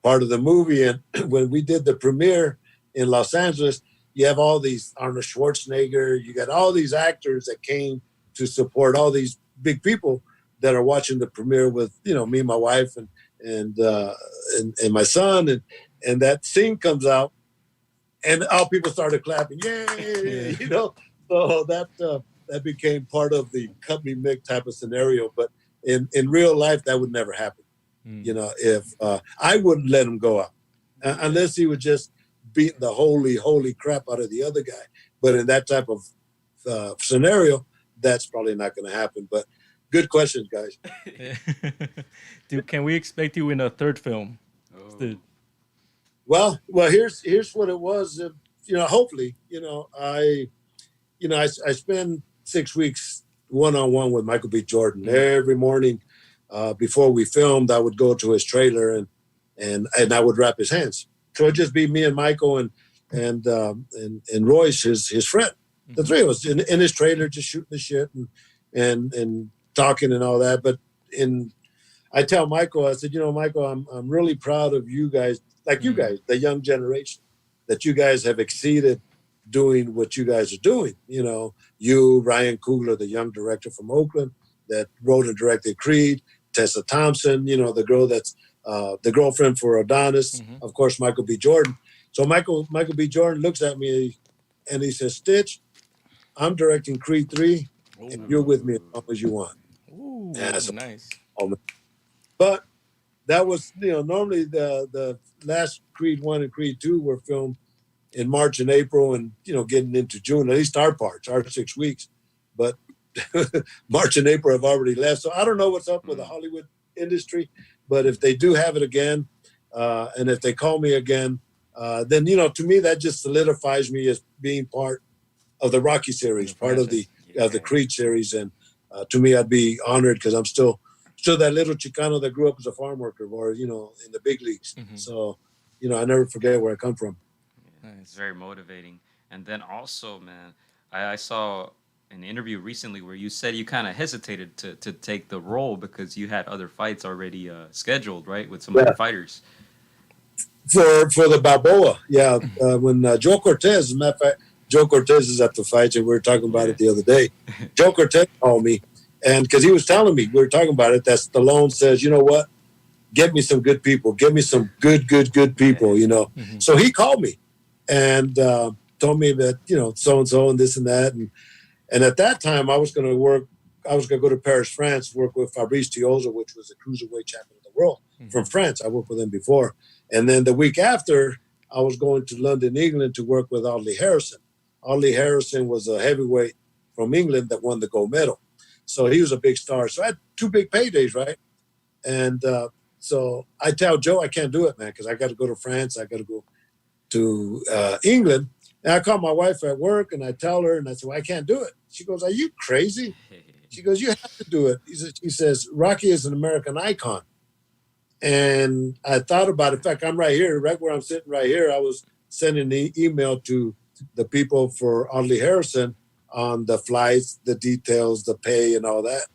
part of the movie. And when we did the premiere in Los Angeles, you have all these Arnold Schwarzenegger, you got all these actors that came to support all these big people that are watching the premiere with, me and my wife and my son. And that scene comes out and all people started clapping. Yay! So that became part of the cut me Mick type of scenario. But in real life, that would never happen. If I wouldn't let him go out unless he was just beating the holy crap out of the other guy. But in that type of scenario, that's probably not going to happen. But good questions, guys. Dude, can we expect you in a third film? Oh. Well, here's what it was. Hopefully, I spend 6 weeks one-on-one with Michael B. Jordan every morning. Before we filmed, I would go to his trailer and I would wrap his hands. So it'd just be me and Michael and Royce, his friend. The three of us in his trailer, just shooting the shit and talking and all that. But I tell Michael, I said, Michael, I'm really proud of you guys, like you guys, the young generation, that you guys have exceeded doing what you guys are doing. You, Ryan Coogler, the young director from Oakland that wrote and directed Creed, Tessa Thompson, the girl that's the girlfriend for Adonis, of course, Michael B. Jordan. So Michael B. Jordan looks at me and he says, Stitch, I'm directing Creed 3 and you're with me as long as you want. Ooh, nice. But that was, normally the last Creed 1 and Creed 2 were filmed in March and April and, getting into June, at least our 6 weeks. But March and April have already left. So I don't know what's up with the Hollywood industry, but if they do have it again, and if they call me again, then, to me, that just solidifies me as being part of the Rocky series, part of the Creed series. And to me, I'd be honored because I'm still that little Chicano that grew up as a farm worker or, in the big leagues. So, I never forget where I come from. Yeah, it's very motivating. And then also, man, I saw an interview recently where you said you kind of hesitated to take the role because you had other fights already scheduled, right, with some other fighters. For the Balboa, yeah. When Joe Cortez, as a matter of fact, Joe Cortez is at the fight, and we were talking about it the other day. Joe Cortez called me, and because he was telling me, we were talking about it, that Stallone says, you know what, get me some good people, get me some good people, you know. Mm-hmm. So he called me and told me that, you know, so-and-so and this and that. And at that time, I was going to go to Paris, France, work with Fabrice Tioza, which was the cruiserweight champion of the world from France. I worked with him before. And then the week after, I was going to London, England to work with Audley Harrison. Audley Harrison was a heavyweight from England that won the gold medal. So he was a big star. So I had 2 big paydays, right? And so I tell Joe I can't do it, man, because I got to go to France. I got to go to England. And I call my wife at work, and I tell her, and I say, well, I can't do it. She goes, are you crazy? She goes, you have to do it. She says, Rocky is an American icon. And I thought about it. In fact, I'm right here, right where I'm sitting right here. I was sending the email to the people for Audley Harrison on the flights, the details, the pay, and all that.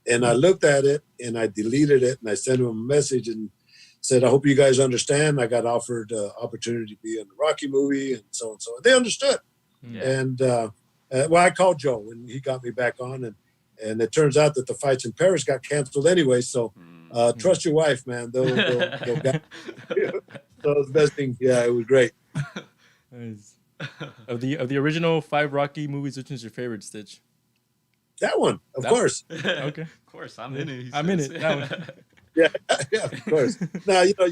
And I looked at it, and I deleted it, and I sent them a message and said, I hope you guys understand. I got offered opportunity to be in the Rocky movie and so and so. They understood. Yeah. And, well, I called Joe, and he got me back on. And it turns out that the fights in Paris got canceled anyway. So trust your wife, man. They'll get so it was the best thing. Yeah, it was great. Nice. Of the original 5 Rocky movies, which is your favorite, Stitch? That one, of course. Okay. Of course, I'm in it. I'm in it. That one. Yeah, of course. Now, you know,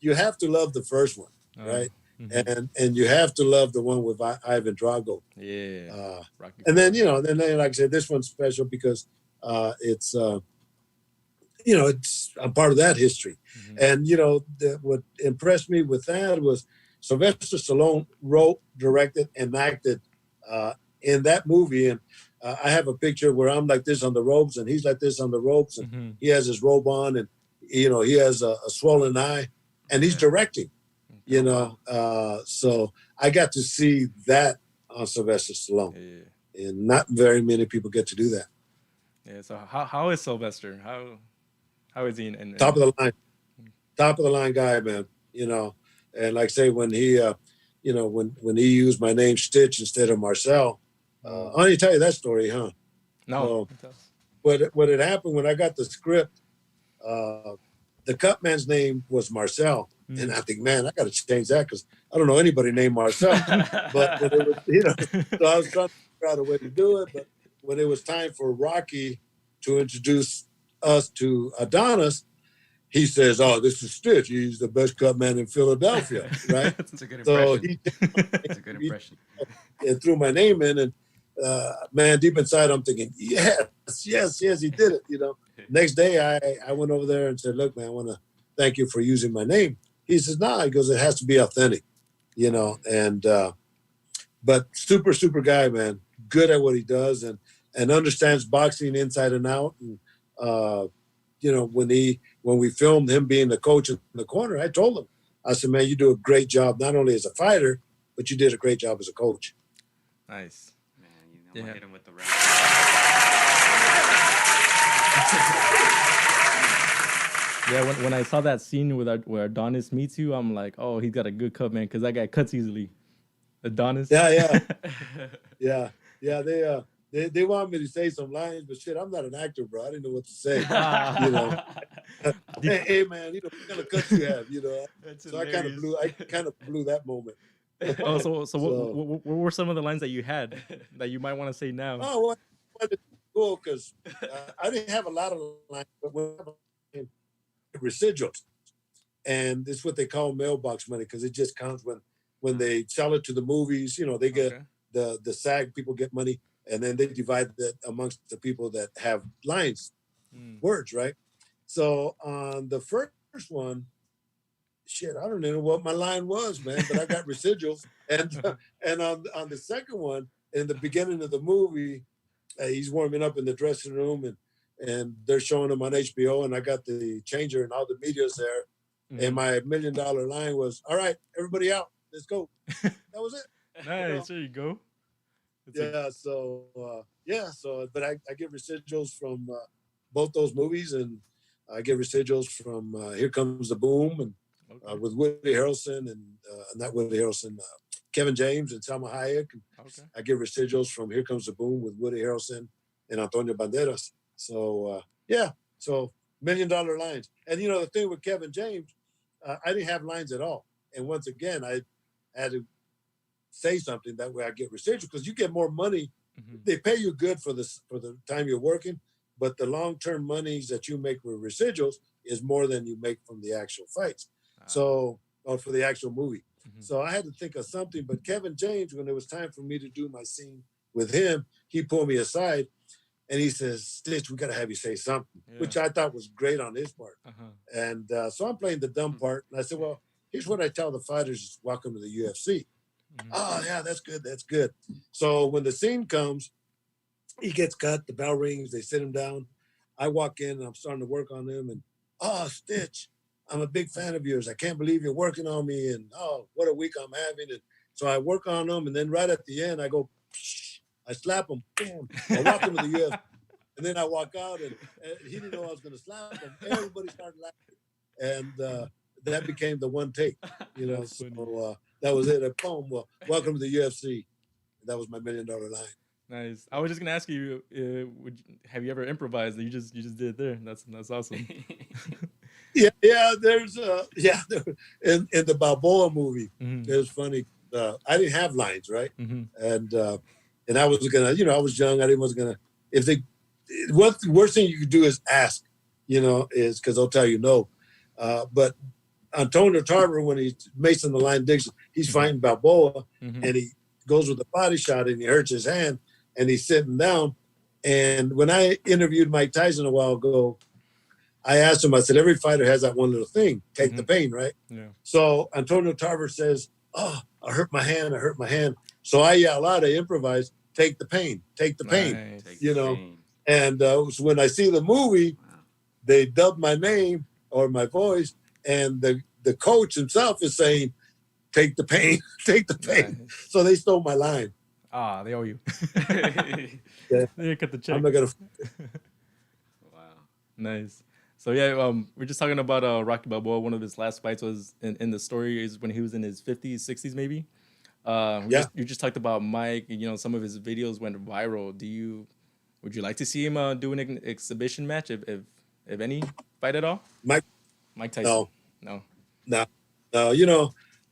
you have to love the first one, right? Mm-hmm. And you have to love the one with Ivan Drago. Yeah. And then, you know, then like I said, this one's special because it's, you know, I'm part of that history. Mm-hmm. And, you know, what impressed me with that was Sylvester Stallone wrote, directed, and acted in that movie. And I have a picture where I'm like this on the ropes, and he's like this on the ropes, and he has his robe on, and, you know, he has a swollen eye, and he's directing. You know, so I got to see that on Sylvester Stallone, and not very many people get to do that. Yeah. So how is Sylvester? How is he? In top of the line guy, man. You know, and like say when he, you know, when he used my name Stitch instead of Marcel. I'll only tell you that story, huh? No. So, what had happened when I got the script, the Cutman's name was Marcel. And I think, man, I got to change that because I don't know anybody named Marcel. But when it was, you know, so I was trying to figure out a way to do it. But when it was time for Rocky to introduce us to Adonis, he says, "Oh, this is Stitch. He's the best cut man in Philadelphia, right?" That's a good impression. That's a good impression. And threw my name in, and man, deep inside, I'm thinking, yes, he did it. You know. Next day, I went over there and said, "Look, man, I want to thank you for using my name." He says, "Nah," he goes, "It has to be authentic, you know." And but super guy, man, good at what he does, and understands boxing inside and out. And you know, when we filmed him being the coach in the corner, I told him, I said, "Man, you do a great job not only as a fighter, but you did a great job as a coach." Nice, man. You know, hit him with the round. Yeah, when I saw that scene where Adonis meets you, I'm like, oh, he's got a good cut, man, because that guy cuts easily. Adonis. Yeah. They want me to say some lines, but shit, I'm not an actor, bro. I didn't know what to say. You know, hey man, you know what kind of cuts you have, you know. That's so hilarious. I kind of blew that moment. Oh, so what were some of the lines that you had that you might want to say now? Oh, well, it's cool because I didn't have a lot of lines, but residuals, and it's what they call mailbox money because it just comes when they sell it to the movies. You know, they get the SAG people get money, and then they divide that amongst the people that have lines, words, right? So on the first one, shit, I don't know what my line was, man, but I got residuals, and on the second one, in the beginning of the movie, he's warming up in the dressing room, and they're showing him on HBO, and I got the changer and all the media's there. And my $1 million line was, "All right, everybody out, let's go." That was it. Nice, there you go. Yeah, so yeah. So, but I get residuals from both those movies, and I get residuals from Here Comes the Boom, and Okay. with Woody Harrelson and not Woody Harrelson, Kevin James and Salma Hayek. And Okay. I get residuals from Here Comes the Boom with Woody Harrelson and Antonio Banderas. So yeah, so $1 Million lines. And you know the thing with Kevin James, I didn't have lines at all. And once again, I had to say something that way I get residuals because you get more money. Mm-hmm. They pay you good for the time you're working, but the long-term monies that you make with residuals is more than you make from the actual fights. So, or for the actual movie. Mm-hmm. So I had to think of something. But Kevin James, when it was time for me to do my scene with him, he pulled me aside and he says, "Stitch, we got to have you say something," which I thought was great on his part. And so I'm playing the dumb part. And I said, well, here's what I tell the fighters: welcome to the UFC. Oh, yeah, that's good. That's good. So when the scene comes, he gets cut, the bell rings, they sit him down. I walk in and I'm starting to work on him. And, oh, Stitch, I'm a big fan of yours. I can't believe you're working on me. And, oh, what a week I'm having. And so I work on him. And then right at the end, I go, psh, I slap him. Bam. I walk him to the UFC. And then I walk out and he didn't know I was going to slap him. Everybody started laughing. And that became the one take, you know. So that was it. Boom. Well, welcome to the UFC. That was my $1 Million line. Nice. I was just gonna ask you, have you ever improvised? You just did it there. That's awesome. Yeah. There's in the Balboa movie. Mm-hmm. It was funny. I didn't have lines, right? Mm-hmm. And I was gonna, I was young. I wasn't gonna. If they, what the worst thing you could do is ask, is because they'll tell you no. But Antonio Tarver, when he's Mason the Line Dixon, he's fighting Balboa, and he goes with a body shot and he hurts his hand. And he's sitting down. And when I interviewed Mike Tyson a while ago, I asked him, I said, every fighter has that one little thing, take the pain, right? Yeah. So Antonio Tarver says, oh, I hurt my hand. So I yell out, I improvise, take the pain, take the pain, Nice. And so when I see the movie, they dub my name or my voice, and the coach himself is saying, take the pain, take the pain. Nice. So they stole my line. Ah, they owe you. Yeah. They cut the check. I'm not gonna. Wow. Nice. So yeah, we're just talking about Rocky Balboa. One of his last fights was in the story is when he was in his 50s, 60s maybe. You just talked about Mike. Some of his videos went viral. Would you like to see him do an exhibition match if any fight at all? Mike Tyson. No.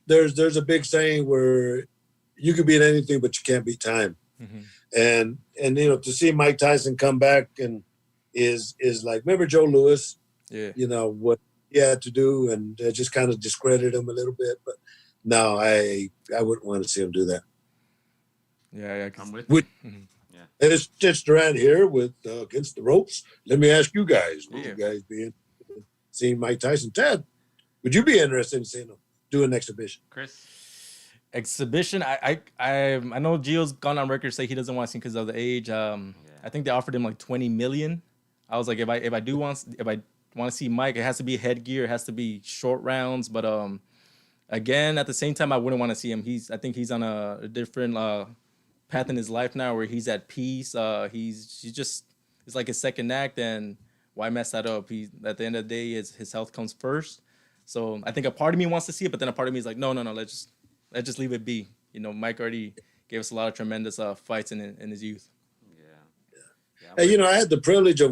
There's a big saying where you can beat anything, but you can't beat time. And to see Mike Tyson come back and is like, remember Joe Louis? Yeah. What he had to do, and just kind of discredit him a little bit. But no, I wouldn't want to see him do that. Yeah. I'm with you. Yeah. It's Duran here with Against the Ropes. Let me ask you guys, would you guys be interested in seeing Mike Tyson? Ted, would you be interested in seeing him do an exhibition? Chris? Exhibition. I know Gio's gone on record say he doesn't want to see because of the age. I think they offered him like 20 million. I was like, if I want to see Mike, it has to be headgear, it has to be short rounds. But again, at the same time, I wouldn't want to see him. I think he's on a different path in his life now where he's at peace. It's like his second act, and why mess that up? At the end of the day, his health comes first. So I think a part of me wants to see it, but then a part of me is like, no, let's just leave it be. Mike already gave us a lot of tremendous fights in his youth. Yeah. Hey, I had the privilege of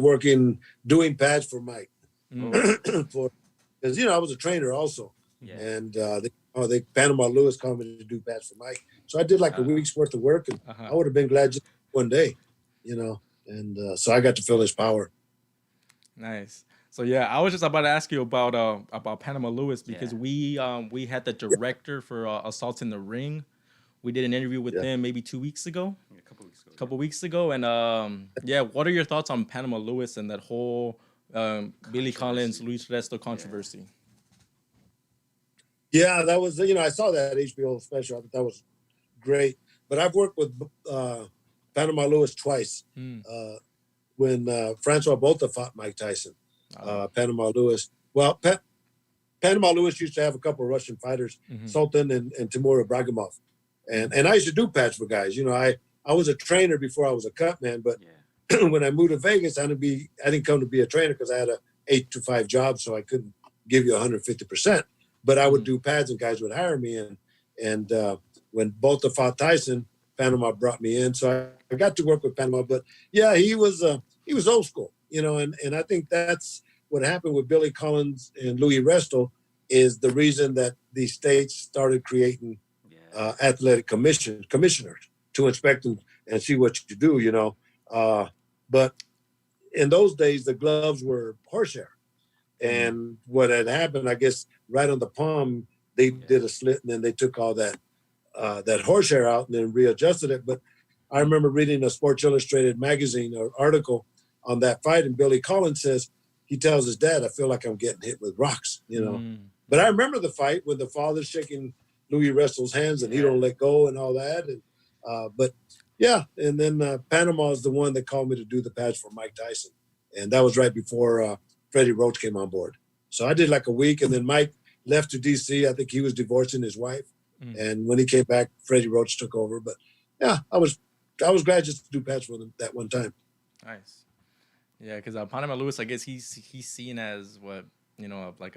doing pads for Mike, because I was a trainer also, and they Panama Lewis called me to do pads for Mike, so I did like a week's worth of work, and I would have been glad just one day, and so I got to feel his power. Nice. So yeah, I was just about to ask you about Panama Lewis because we had the director for Assault in the Ring. We did an interview with him maybe 2 weeks ago. A couple weeks ago. And what are your thoughts on Panama Lewis and that whole Billy Collins, Luis Resto controversy? Yeah, that was, I saw that HBO special. I thought that was great. But I've worked with Panama Lewis twice. When Francois Botha fought Mike Tyson. Panama Lewis. Well, Panama Lewis used to have a couple of Russian fighters, Sultan and Timur Ibragimov. And I used to do pads for guys. I'm I was a trainer before I was a cutman, but when I moved to Vegas, I didn't come to be a trainer because I had a 8 to 5 job, so I couldn't give you 150%. But I would do pads, and guys would hire me. And when Bolta fought Tyson, Panama brought me in, so I got to work with Panama. But yeah, he was old school, you know, and I think that's what happened with Billy Collins and Louis Resto is the reason that the states started creating athletic commissioners to inspect and see what you do, you know. But in those days, the gloves were horsehair. And what had happened, I guess, right on the palm, they did a slit, and then they took all that horsehair out and then readjusted it. But I remember reading a Sports Illustrated magazine or article on that fight, and Billy Collins says, he tells his dad, I feel like I'm getting hit with rocks, you know. But I remember the fight with the father shaking Louis Resto's hands, and he don't let go and all that. And but yeah, and then Panama is the one that called me to do the patch for Mike Tyson, and that was right before Freddie Roach came on board. So I did like a week, and then Mike left to DC. I think he was divorcing his wife, and when he came back, Freddie Roach took over. But yeah, I was glad just to do patch for them that one time. Nice. Yeah, because Panama Lewis, I guess he's seen as what, you know, like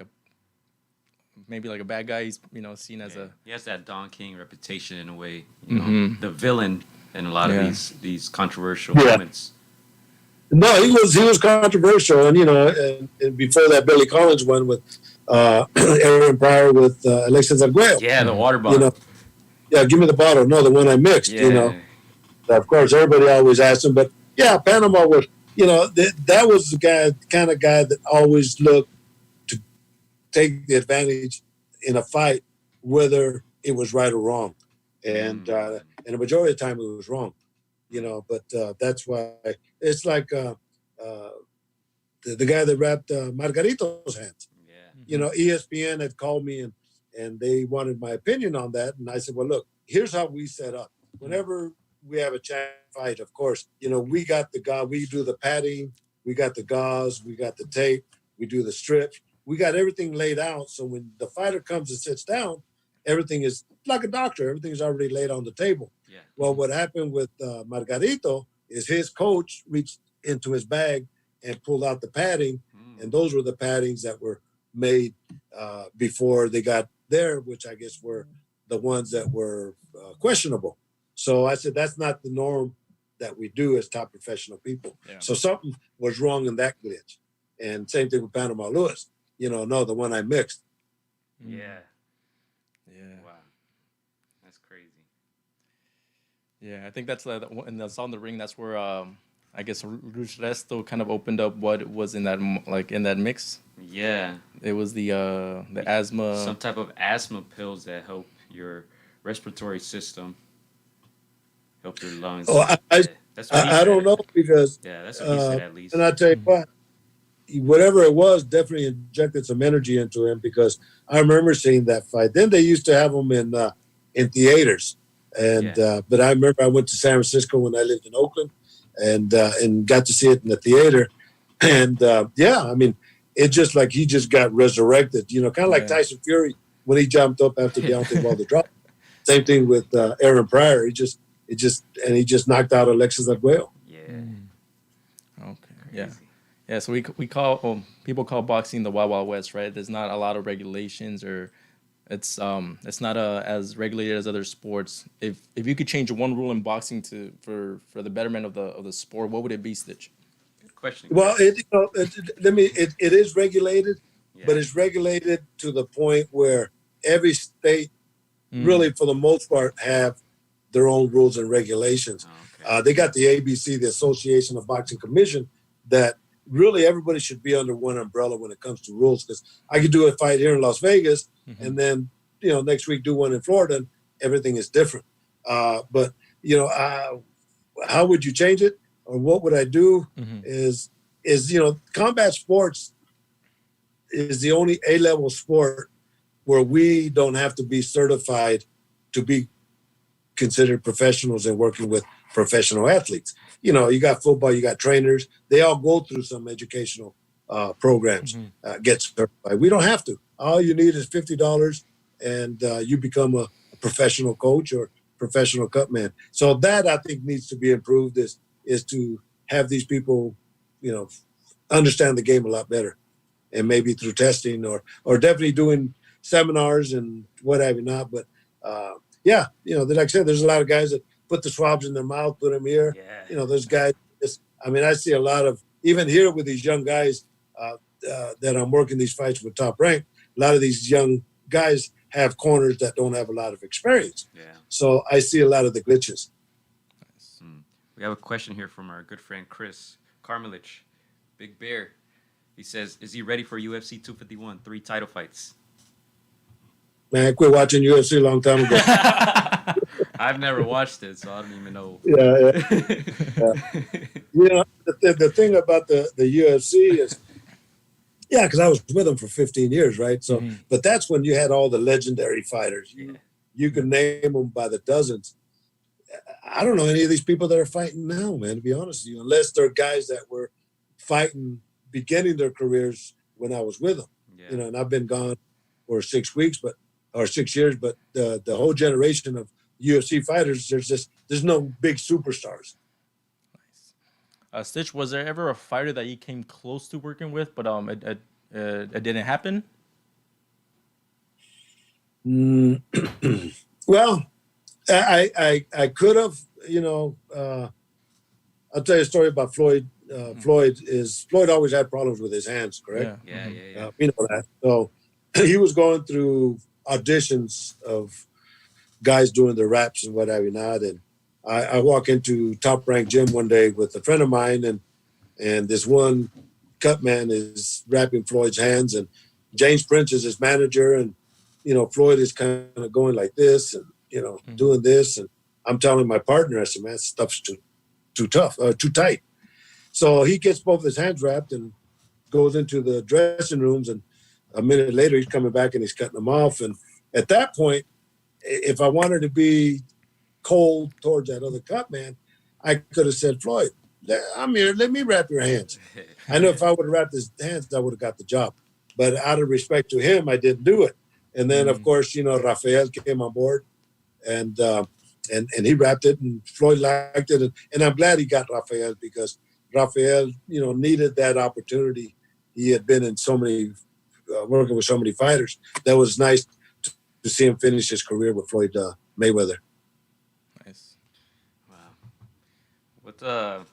maybe like a bad guy. He's, you know, seen as he has that Don King reputation in a way, you know, the villain in a lot of these controversial moments. No, he was controversial, and you know, and before that Billy Collins one with Aaron Pryor with Alexis Arguello. Yeah, the water bottle. You know, yeah, give me the bottle. No, the one I mixed. You know, of course, everybody always asks him, but yeah, Panama was. You know, that was the kind of guy that always looked to take the advantage in a fight, whether it was right or wrong. And the majority of the time it was wrong, you know, but that's why it's like the guy that wrapped Margarito's hands. Yeah. You know, ESPN had called me and they wanted my opinion on that. And I said, well, look, here's how we set up. Whenever we have a fight, of course, you know, we got the gauze, we do the padding, we got the gauze, we got the tape, we do the strips, we got everything laid out. So when the fighter comes and sits down, everything is like a doctor, everything is already laid on the table. Yeah. Well, what happened with Margarito is his coach reached into his bag and pulled out the padding, and those were the paddings that were made before they got there, which I guess were the ones that were questionable. So I said, that's not the norm that we do as top professional people. Yeah. So something was wrong in that glitch. And same thing with Panama Lewis. You know, no, the one I mixed. Yeah. Yeah. Wow. That's crazy. Yeah, I think that's and that's on the ring. That's where I guess Rouge Resto kind of opened up what was in that mix. Yeah. It was the asthma. Some type of asthma pills that help your respiratory system. Help your lungs. Oh, I don't know because that's what he said at least. And I tell you what, whatever it was, definitely injected some energy into him because I remember seeing that fight. Then they used to have them in theaters, and but I remember I went to San Francisco when I lived in Oakland, and got to see it in the theater, and I mean, it just like he just got resurrected, you know, kind of like Tyson Fury when he jumped up after Deontay Wilder dropped. Same thing with Aaron Pryor. He just knocked out Alexis Arguello. Yeah. Okay. Crazy. Yeah. So we call people call boxing the Wild Wild West, right? There's not a lot of regulations, or it's not as regulated as other sports. If you could change one rule in boxing for the betterment of the sport, what would it be, Stitch? Good question. Well, it is regulated, but it's regulated to the point where every state, really for the most part, have their own rules and regulations. Okay. They got the ABC, the Association of Boxing Commission, that really everybody should be under one umbrella when it comes to rules. Because I could do a fight here in Las Vegas, and then next week do one in Florida, and everything is different. But how would you change it, or what would I do? Is combat sports is the only A-level sport where we don't have to be certified to be considered professionals and working with professional athletes. You know, you got football, you got trainers. They all go through some educational programs, get certified. We don't have to. All you need is $50 and you become a professional coach or professional cutman. So that I think needs to be improved is to have these people, understand the game a lot better, and maybe through testing or definitely doing seminars and what have you not. But like I said, there's a lot of guys that put the swabs in their mouth, put them here. Yeah. Those guys. I see a lot of, even here with these young guys that I'm working these fights with Top Rank. A lot of these young guys have corners that don't have a lot of experience. Yeah. So I see a lot of the glitches. Nice. We have a question here from our good friend Chris Karmelich, Big Bear. He says, is he ready for UFC 251, 3 title fights? Man, I quit watching UFC a long time ago. I've never watched it, so I don't even know. Yeah. The thing about the UFC is, because I was with them for 15 years, right? So, but that's when you had all the legendary fighters. You could name them by the dozens. I don't know any of these people that are fighting now, man, to be honest with you, unless they're guys that were fighting, beginning their careers when I was with them. Yeah. And I've been gone for 6 weeks, or 6 years, but the whole generation of UFC fighters, there's no big superstars. Nice. Stitch, was there ever a fighter that you came close to working with, but it didn't happen? Well, I could have, I'll tell you a story about Floyd. Floyd always had problems with his hands, correct? Yeah. We know that. So he was going through auditions of guys doing the raps and what have you not. And I walk into Top Rank Gym one day with a friend of mine, and this one cut man is rapping Floyd's hands, and James Prince is his manager, and Floyd is kind of going like this and doing this, and I'm telling my partner, I said, man, this stuff's too tough, too tight. So he gets both his hands wrapped and goes into the dressing rooms, and a minute later he's coming back and he's cutting them off. And at that point, if I wanted to be cold towards that other cut man, I could have said, Floyd, I'm here, let me wrap your hands. I know if I would have wrapped his hands, I would have got the job. But out of respect to him, I didn't do it. And then, of course, Rafael came on board, and he wrapped it, and Floyd liked it. And I'm glad he got Rafael, because Rafael, needed that opportunity. He had been in so many, working with so many fighters. That was nice to see him finish his career with Floyd Mayweather. Nice. Wow.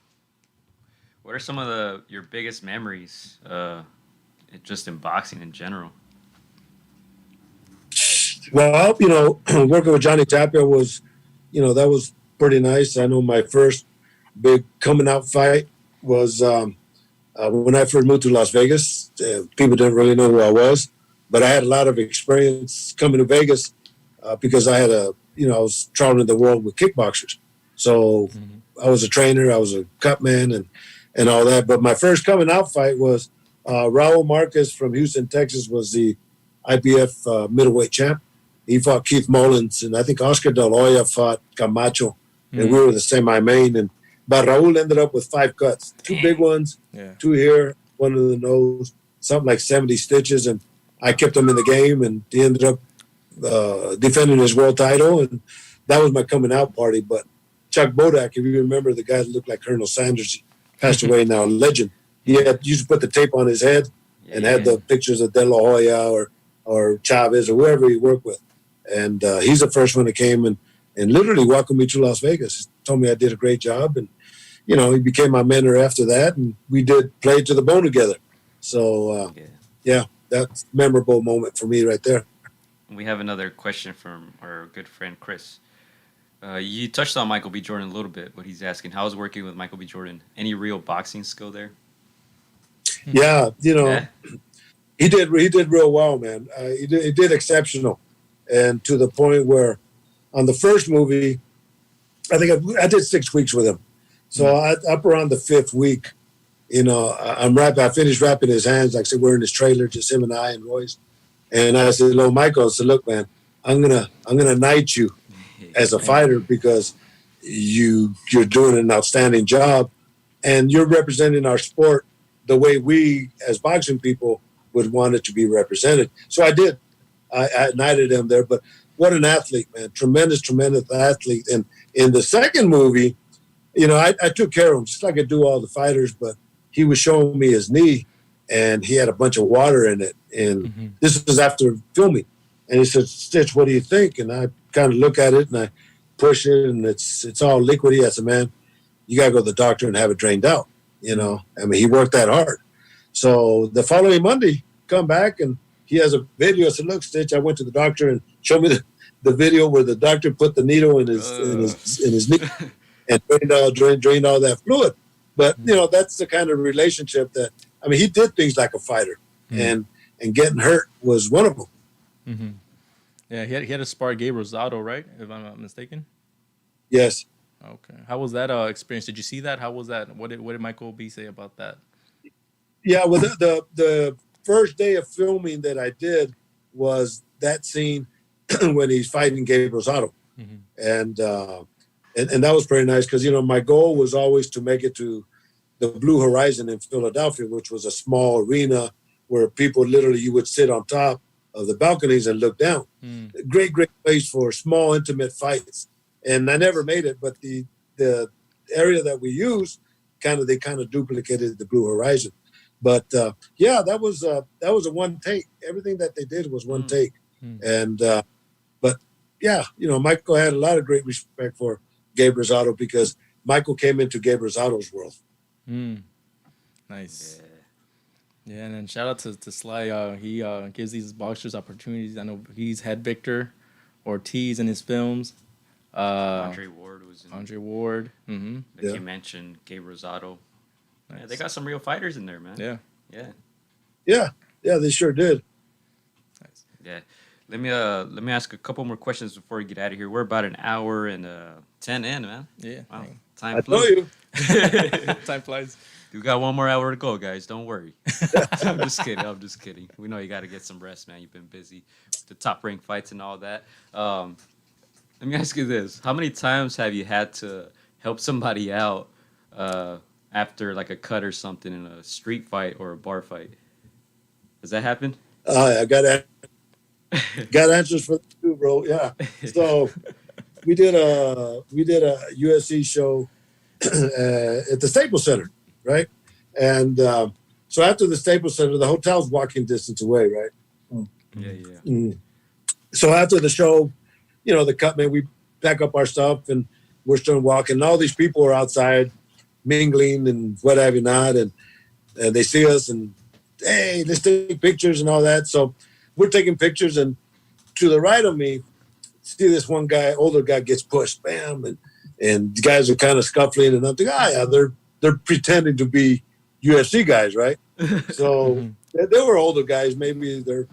What are some of your biggest memories, just in boxing in general? Well, working with Johnny Tapia was, that was pretty nice. I know my first big coming out fight was when I first moved to Las Vegas. People didn't really know who I was, but I had a lot of experience coming to Vegas because I had I was traveling the world with kickboxers. So I was a trainer, I was a cutman and all that. But my first coming out fight was Raul Marquez from Houston, Texas, was the IBF middleweight champ. He fought Keith Mullins, and I think Oscar De La Hoya fought Camacho, and we were the semi-main. But Raul ended up with 5 cuts, 2 big ones, 2 here, 1 in the nose, something like 70 stitches, and I kept him in the game, and he ended up defending his world title, and that was my coming out party. But Chuck Bodak, if you remember, the guy that looked like Colonel Sanders, passed away now, legend. He used to put the tape on his head and had the pictures of De La Hoya or Chavez or whoever he worked with. And he's the first one that came and literally welcomed me to Las Vegas. Told me I did a great job. And, he became my mentor after that. And we did play to the bone together. So, that's a memorable moment for me right there. We have another question from our good friend, Chris. You touched on Michael B. Jordan a little bit, but he's asking, how was working with Michael B. Jordan? Any real boxing skill there? Yeah, he did real well, man. He did exceptional. And to the point where on the first movie, I think I did 6 weeks with him. So up around the 5th week, I finished wrapping his hands. Like I said, we're in his trailer, just him and I and Royce. And I said, hello, Michael. I said, look, man, I'm gonna knight you as a fighter because you're doing an outstanding job and you're representing our sport the way we as boxing people would want it to be represented. So I did. I knighted him there. But what an athlete, man. Tremendous athlete. And in the second movie, you know, I took care of him just like I do all the fighters, but he was showing me his knee and he had a bunch of water in it. And this was after filming. And he said, Stitch, what do you think? And I kind of look at it and I push it and it's all liquidy. I said, man, you got to go to the doctor and have it drained out. You know, I mean, he worked that hard. So the following Monday, come back and he has a video. I said, look, Stitch, I went to the doctor and showed me the video where the doctor put the needle in his knee and drained all that fluid. But, you know, that's the kind of relationship that, I mean, he did things like a fighter and getting hurt was one of them. Mm-hmm. Yeah, he had to spar Gabe Rosado, right? If I'm not mistaken. Yes. Okay. How was that experience? Did you see that? How was that? What did Michael B say about that? Yeah, well, the first day of filming that I did was that scene when he's fighting Gabe Rosado. And that was pretty nice because, you know, my goal was always to make it to the Blue Horizon in Philadelphia, which was a small arena where people literally, you would sit on top of the balconies and look down. Great place for small, intimate fights. And I never made it, but the area that we used, they kind of duplicated the Blue Horizon. But yeah, that was a one take. Everything that they did was one take. And but yeah, you know, Michael had a lot of great respect for Gabe Rosado because Michael came into Gabe Rosado's world. Nice. Yeah, and then shout out to Sly. He gives these boxers opportunities. I know he's had Victor Ortiz in his films. Andre Ward was in. Andre Ward. Like you mentioned, Gabe Rosado. Nice. Yeah, they got some real fighters in there, man. Yeah, they sure did. Nice. Yeah. Let me ask a couple more questions before we get out of here. We're about an hour and 10 in, man. Yeah. I Wow. tell you. Time flies. We got one more hour to go, guys. Don't worry. I'm just kidding. We know you got to get some rest, man. You've been busy with the top ranked fights and all that. Let me ask you this. How many times have you had to help somebody out after like a cut or something in a street fight or a bar fight? Does that happen? I got answers for that too, bro. Yeah. So we did a UFC show at the Staples Center, right? And so after the Staples Center, the hotel's walking distance away, right? Yeah. So after the show, you know, the Cutman, we pack up our stuff and we're still walking. And all these people are outside mingling and what have you not. And they see us and, hey, let's take pictures and all that. So we're taking pictures and to the right of me, see this one guy, older guy gets pushed, bam. And the guys are kind of scuffling and I'm thinking, they're pretending to be UFC guys, right? So they were older guys, maybe they're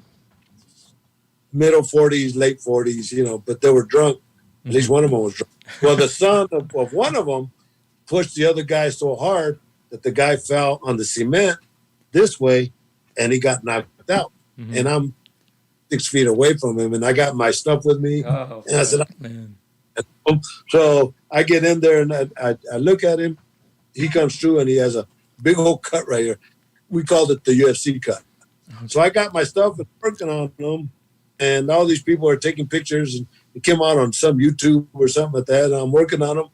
middle 40s, late 40s, you know, but they were drunk. At least one of them was drunk. Well, the son of one of them pushed the other guy so hard that the guy fell on the cement this way and he got knocked out. And I'm 6 feet away from him and I got my stuff with me. And I said, man. So I get in there and I look at him. He comes through and he has a big old cut right here. We called it the UFC cut. So I got my stuff and working on them. And all these people are taking pictures and it came out on some YouTube or something like that. And I'm working on them.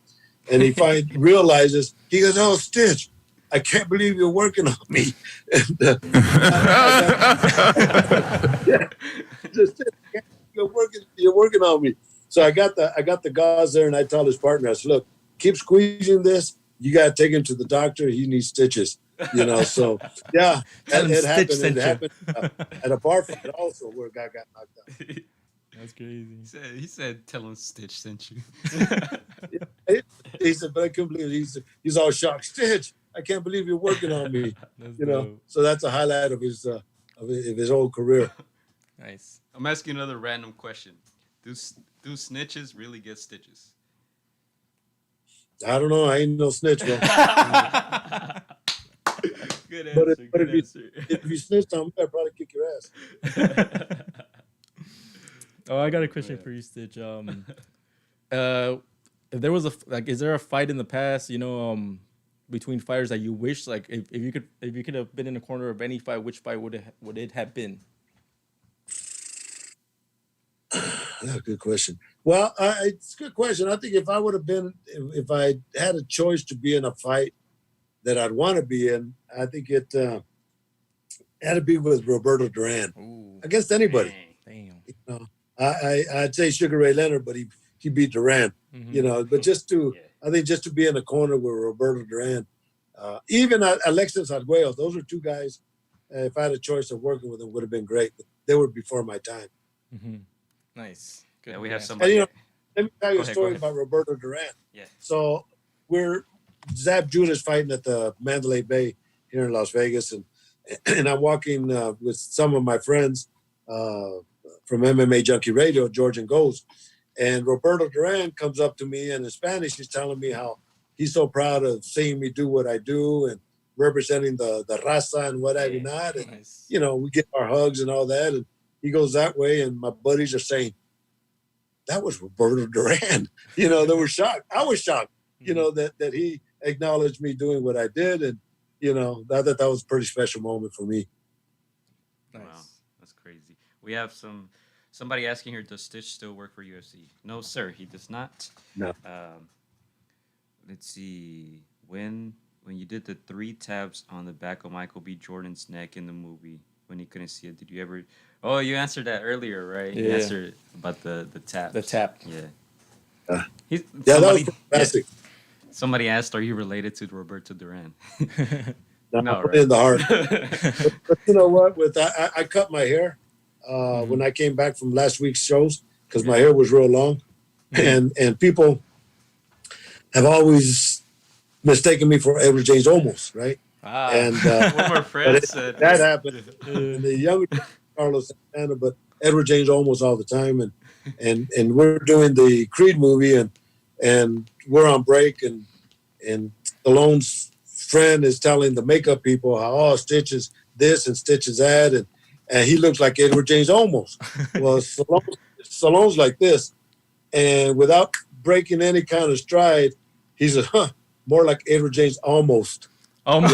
And he finally realizes, he goes, oh, Stitch, I can't believe you're working on me. And, just, you're working on me. So I got the gauze there and I tell his partner, I said, look, keep squeezing this. You got to take him to the doctor. He needs stitches. You know, so yeah, it happened. It happened at a bar fight also where a guy got knocked out. That's crazy. He said, tell him Stitch sent you. He said, but I couldn't believe it. He's all shocked. Stitch, I can't believe you're working on me. You know, dope. So that's a highlight of his whole career. Nice. I'm asking another random question. Do snitches really get stitches? I don't know. I ain't no snitch, bro. Good answer. But if you snitched on me, I'd probably kick your ass. Oh, I got a question for you, Stitch. If there was is there a fight in the past, you know, between fighters that you wish, like, if you could have been in the corner of any fight, which fight would it have been? That's a good question. Well, it's a good question. I think if I had a choice to be in a fight that I'd want to be in, I think it had to be with Roberto Duran. Ooh, Against anybody. damn. You know, I'd say Sugar Ray Leonard, but he beat Duran. Mhm. You know, but I think just to be in the corner with Roberto Duran, even Alexis Arguello, those are two guys. If I had a choice of working with them, would have been great. But they were before my time. Mhm. Nice. Good. Yeah, we have answer. somebody. And, you know, let me tell you Go a ahead, story go ahead. about Roberto Duran. Yeah. So we're Zab Judah's fighting at the Mandalay Bay here in Las Vegas, and I'm walking with some of my friends from MMA Junkie Radio, George and Goes, and Roberto Duran comes up to me, and in Spanish he's telling me how he's so proud of seeing me do what I do and representing the raza and what have you not. And, Nice. you know, we get our hugs and all that, and he goes that way, and my buddies are saying, that was Roberto Duran. You know, they were shocked. I was shocked, you know, that he acknowledged me doing what I did. And, you know, I thought that was a pretty special moment for me. Nice. Wow, that's crazy. We have somebody asking here, does Stitch still work for UFC? No, sir, he does not. No. Let's see. When you did the 3 tabs on the back of Michael B. Jordan's neck in the movie when he couldn't see it, did you ever? Oh, you answered that earlier, right? You Yeah. answered about the tap. The tap. Yeah. Yeah, that was fantastic. Somebody asked, are you related to Roberto Duran? No, No, put right? it in the heart. But you know what? I cut my hair when I came back from last week's shows because my hair was real long, and people have always mistaken me for Edward James Olmos, right? And One of our friends said that happened. And the younger Carlos Santana, but Edward James Olmos all the time, and we're doing the Creed movie, and we're on break, and Stallone's friend is telling the makeup people how Stitch is this and Stitch is that, and he looks like Edward James Olmos. Well, Stallone's like this, and without breaking any kind of stride, he's more like Edward James almost. And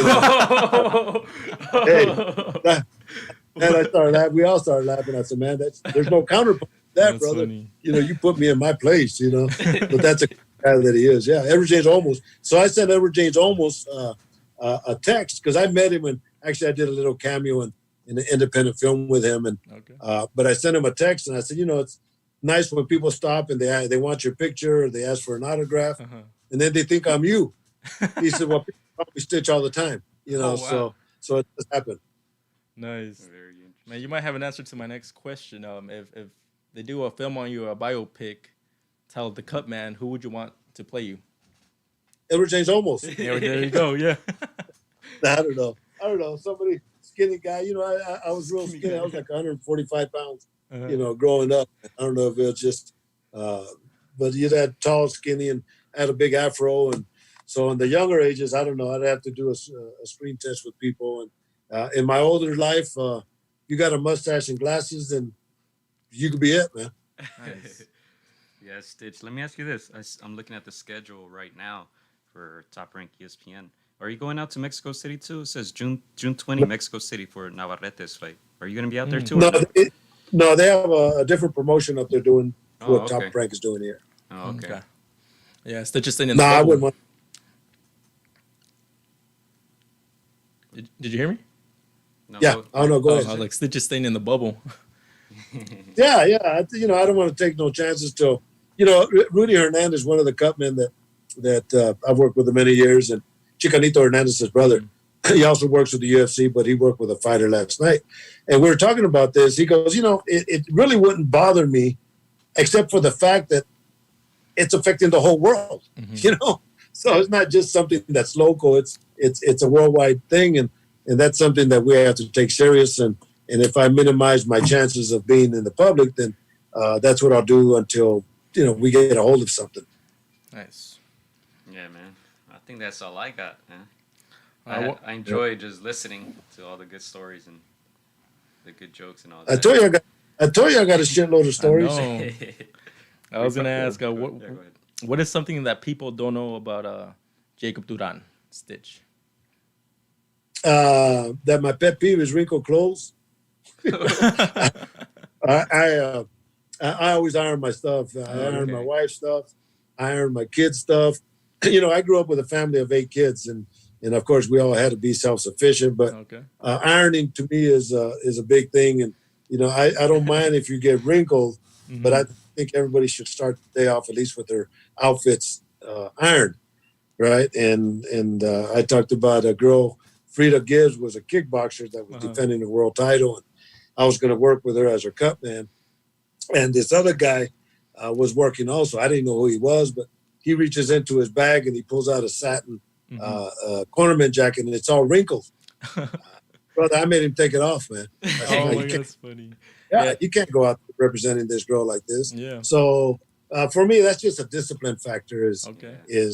I started laughing. We all started laughing. I said, "Man, there's no counterpoint to that, That's brother. funny. You know, you put me in my place. You know, but that's a guy that he is. Yeah, Edward James Olmos. So I sent Edward James Olmos a text because I met him and actually I did a little cameo in an independent film with him. And but I sent him a text and I said, you know, it's nice when people stop and they want your picture or they ask for an autograph, and then they think I'm you. He said, well, people call me Stitch all the time. You know, so it just happened. Nice. Very interesting. Man, you might have an answer to my next question. If they do a film on you, a biopic, tell the Cutman, who would you want to play you? Edward James Olmos. Yeah, there you go. Yeah. I don't know. Somebody skinny guy. You know, I was real skinny. I was like 145 pounds. You know, growing up. I don't know if it was just, but you'd had tall, skinny, and had a big afro. And so in the younger ages, I don't know. I'd have to do a screen test with people. And in my older life, you got a mustache and glasses, and you could be it, man. Nice. Yeah, Stitch. Let me ask you this. I'm looking at the schedule right now for Top Rank ESPN. Are you going out to Mexico City too? It says June 20, Mexico City for Navarrete's fight. Are you going to be out there too? No, they have a different promotion up there doing what okay. Top Rank is doing here. Oh, okay. Yeah, Stitch is staying in No, the I bubble. wouldn't want. Did you hear me? No, Yeah, I don't know. Go I was ahead. like, Stitch is staying in the bubble. Yeah. I don't want to take no chances till, Rudy Hernandez, one of the cutmen that I've worked with for many years, and Chicanito Hernandez's brother. He also works with the UFC, but he worked with a fighter last night. And we were talking about this. He goes, it really wouldn't bother me except for the fact that it's affecting the whole world, So it's not just something that's local. It's a worldwide thing. And that's something that we have to take serious. And if I minimize my chances of being in the public, then that's what I'll do until, we get a hold of something. Nice. Yeah, man. I think that's all I got, man. I What- enjoy just listening to all the good stories and the good jokes and all that. I told you I got a shitload of stories. know. I was gonna ask, Yeah, go ahead. what is something that people don't know about Jacob Duran, Stitch? That my pet peeve is wrinkled clothes. I I always iron my stuff. I iron my Okay. wife's stuff. I iron my kids' stuff. You know, I grew up with a family of 8 kids, and of course we all had to be self-sufficient. But Okay. ironing to me is a big thing, and you know, I don't mind if you get wrinkled, but I think everybody should start the day off at least with their outfits ironed, right? And I talked about a girl, Frida Gibbs, was a kickboxer that was defending the world title, and I was going to work with her as her cut man. And this other guy was working also. I didn't know who he was, but he reaches into his bag and he pulls out a satin cornerman jacket, and it's all wrinkled. Brother, I made him take it off, man. I said, Oh "No, my you God, can't, that's funny. you can't go out representing this girl like this." Yeah. So for me, that's just a discipline factor. Is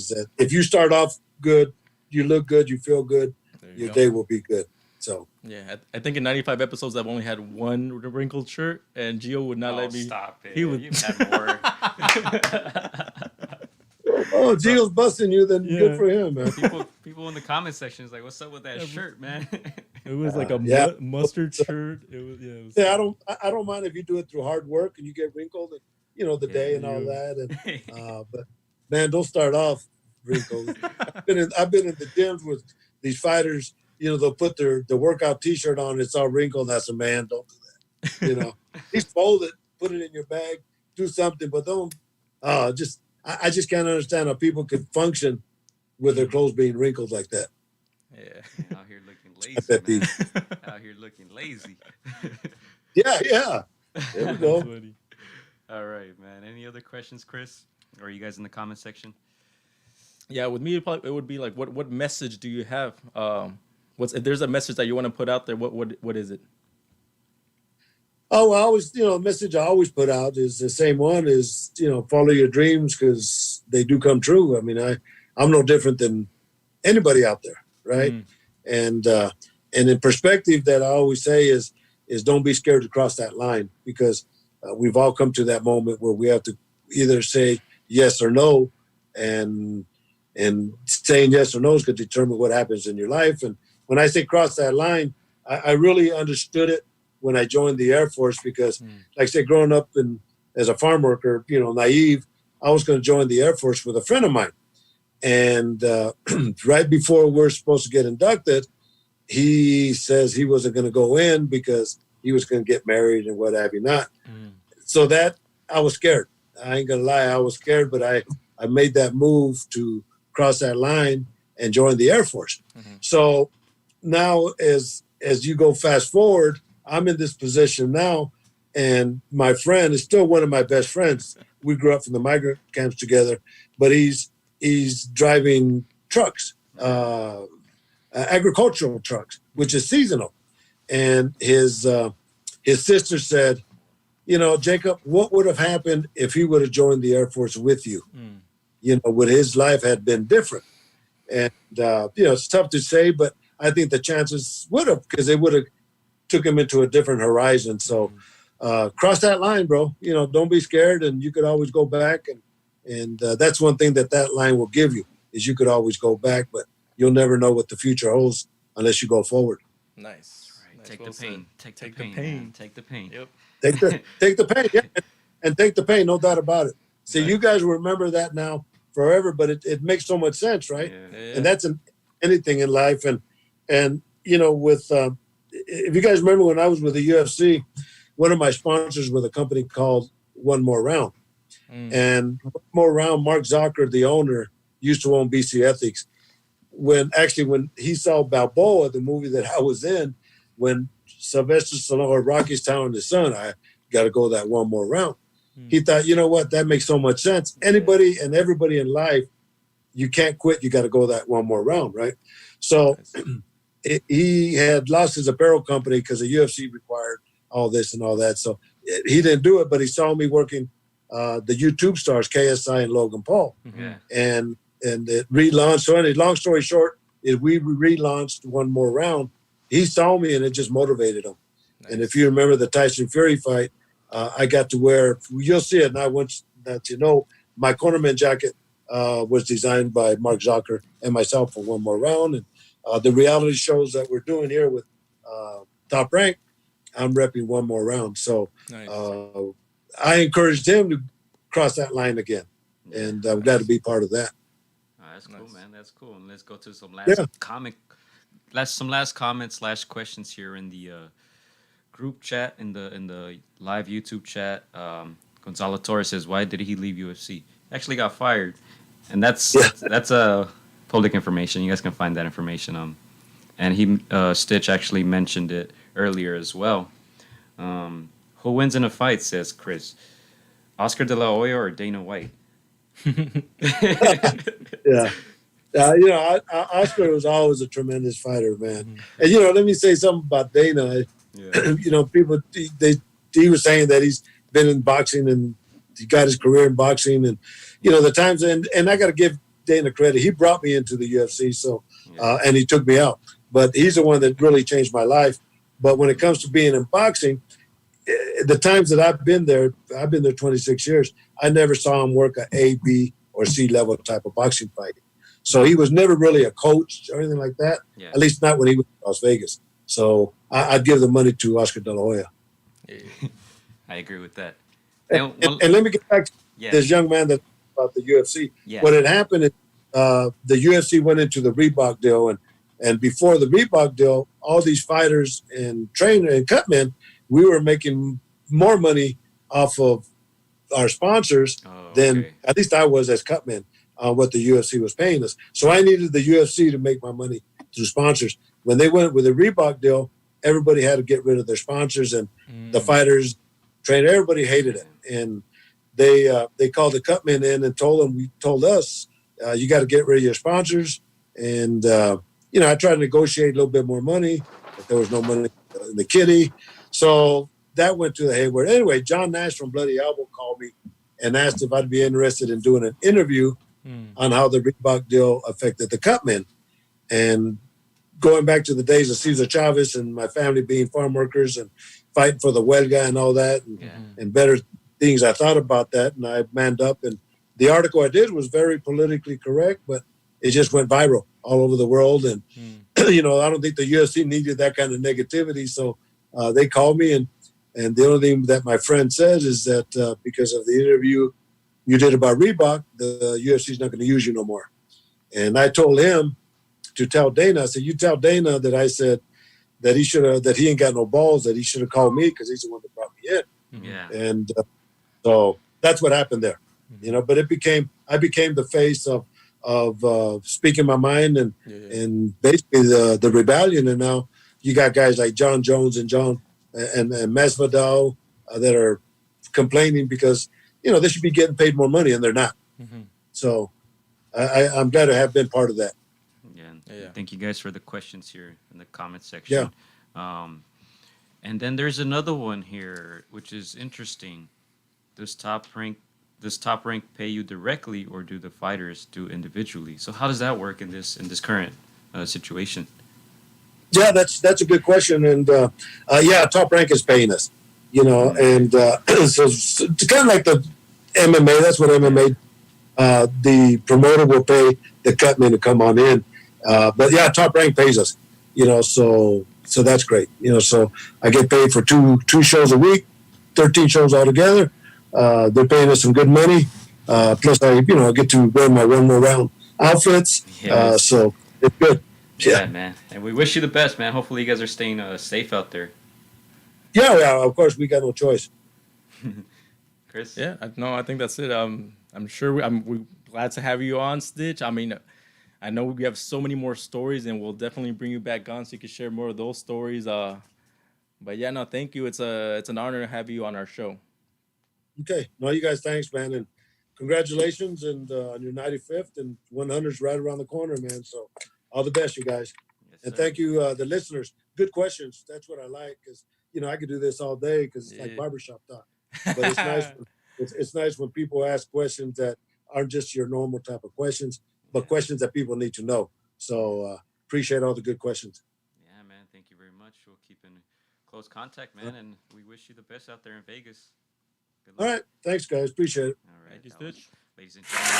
that if you start off good, you look good, you feel good, your day will be good. So yeah, I think in 95 episodes I've only had one wrinkled shirt, and Gio would not let me. Stop it. He would. You've had more. oh, Gio's busting you, then good for him, man. People in the comment section is like, "What's up with that shirt, man?" It was like a mustard shirt. It was I don't mind if you do it through hard work and you get wrinkled, and you know the day and all that. And but man, don't start off wrinkled. I've been in the gyms with these fighters. You know, they'll put their workout T-shirt on. It's all wrinkled. That's a man. Don't do that. You know, he's fold it, put it in your bag, do something, but don't. I just can't understand how people could function with their clothes being wrinkled like that. Yeah, out here looking lazy, man. Out here looking lazy. Yeah. There we go. All right, man. Any other questions, Chris? Or are you guys in the comment section? Yeah, with me, it would be like, what message do you have? If there's a message that you want to put out there, what is it? Oh, I always, the message I always put out is the same one: is follow your dreams because they do come true. I mean, I'm no different than anybody out there, right? And in perspective, that I always say is don't be scared to cross that line, because we've all come to that moment where we have to either say yes or no, and saying yes or no is going to determine what happens in your life. And when I say cross that line, I really understood it when I joined the Air Force, because like I said, growing up as a farm worker, naive, I was going to join the Air Force with a friend of mine. And right before we're supposed to get inducted, he says he wasn't going to go in because he was going to get married and what have you not. So that I was scared. I ain't going to lie. I was scared, but I made that move to cross that line and join the Air Force. So now as you go fast forward, I'm in this position now, and my friend is still one of my best friends. We grew up from the migrant camps together, but he's driving trucks, agricultural trucks, which is seasonal. And his sister said, Jacob, what would have happened if he would have joined the Air Force with you? Would his life have been different? And, it's tough to say, but I think the chances would have, because they would have took him into a different horizon. So cross that line, bro. Don't be scared, and you could always go back. And that's one thing that line will give you, is you could always go back, but you'll never know what the future holds unless you go forward. Nice. Right. Take the pain. Take the pain. Take the pain. Yep. Take the pain, yeah. And take the pain, no doubt about it. See, you guys will remember that now forever, but it makes so much sense, right? Yeah. And that's anything in life. And with if you guys remember when I was with the UFC, one of my sponsors was a company called One More Round. And One More Round, Mark Zucker, the owner, used to own BC Ethics. When he saw Balboa, the movie that I was in, when Sylvester Stallone or Rocky's telling his son, I got to go that one more round. He thought, you know what, that makes so much sense. Anybody and everybody in life, you can't quit. You got to go that one more round, right? So he had lost his apparel company because the UFC required all this and all that. So he didn't do it, but he saw me working the YouTube stars, KSI and Logan Paul. And it relaunched. So anyway, long story short, we relaunched One More Round. He saw me and it just motivated him. Nice. And if you remember the Tyson Fury fight, I got to wear, you'll see it now once that my cornerman jacket was designed by Mark Zucker and myself for One More Round. And the reality shows that we're doing here with Top Rank, I'm repping One More Round. So nice. I encouraged him to cross that line again, and I'm glad to be part of that. That's cool, man. That's cool. And let's go to some last comments / questions here in the group chat in the live YouTube chat. Gonzalo Torres says, "Why did he leave UFC? Actually, got fired." And that's public information. You guys can find that information. And he Stitch actually mentioned it earlier as well. Who wins in a fight? Says Chris. Oscar De La Hoya or Dana White? Yeah. Oscar was always a tremendous fighter, man. And let me say something about Dana. Yeah. People he was saying that he's been in boxing and he got his career in boxing, and the times and I got to give Dana credit. He brought me into the UFC, so and he took me out. But he's the one that really changed my life. But when it comes to being in boxing, the times that I've been there 26 years, I never saw him work a A, B, or C level type of boxing fight. So he was never really a coach or anything like that, at least not when he was in Las Vegas. So I'd give the money to Oscar De La Hoya. I agree with that. And let me get back to this young man that about the UFC. Yeah. What had happened is the UFC went into the Reebok deal, and before the Reebok deal, all these fighters and trainer and cutmen, we were making more money off of our sponsors than at least I was as cutman on what the UFC was paying us. So I needed the UFC to make my money through sponsors. When they went with the Reebok deal, everybody had to get rid of their sponsors, and the fighters, trainer, everybody hated it. And they called the cutmen in and told us, you got to get rid of your sponsors. And I tried to negotiate a little bit more money, but there was no money in the kitty. So that went to the hayward. Anyway, John Nash from Bloody Elbow called me and asked if I'd be interested in doing an interview on how the Reebok deal affected the cutmen. And going back to the days of Cesar Chavez and my family being farm workers and fighting for the huelga and all that and better things, I thought about that, and I manned up. And the article I did was very politically correct, but it just went viral all over the world. And, I don't think the UFC needed that kind of negativity. So they called me, and the only thing that my friend says is that because of the interview you did about Reebok, the UFC is not going to use you no more. And I told him to tell Dana, I said, you tell Dana that I said that he ain't got no balls, that he should have called me because he's the one that brought me in. Yeah. And so that's what happened there, but I became the face of speaking my mind and basically the rebellion. And now you got guys like John Jones and Masvidal that are complaining because, they should be getting paid more money and they're not. So I'm glad to have been part of that. Yeah. Thank you guys for the questions here in the comment section. Yeah. And then there's another one here, which is interesting. Does top rank pay you directly, or do the fighters do individually? So how does that work in this current situation? Yeah, that's a good question. And Top Rank is paying us, and so it's kind of like the MMA. That's what MMA. The promoter will pay the cutman to come on in. But Top Rank pays us, so that's great. So I get paid for two shows a week, 13 shows altogether. They're paying us some good money. Plus I get to wear my one more round outfits. So it's good. Yeah, man. And we wish you the best, man. Hopefully you guys are staying safe out there. Yeah, of course we got no choice. Chris? Yeah, I think that's it. I'm sure we're glad to have you on, Stitch. I mean, I know we have so many more stories, and we'll definitely bring you back on so you can share more of those stories. But yeah, no, thank you. It's an honor to have you on our show. Okay. No, you guys, thanks, man. And congratulations and on your 95th, and 100's right around the corner, man. So all the best, you guys. Yes, and thank you, the listeners. Good questions. That's what I like, because, I could do this all day because it's like barbershop talk. But it's nice. It's nice when people ask questions that aren't just your normal type of questions, but questions that people need to know. So appreciate all the good questions. Yeah, man. Thank you very much. We'll keep in close contact, man, and we wish you the best out there in Vegas. All right. Thanks, guys. Appreciate it. All right. Thank you, Stitch. Ladies and gentlemen.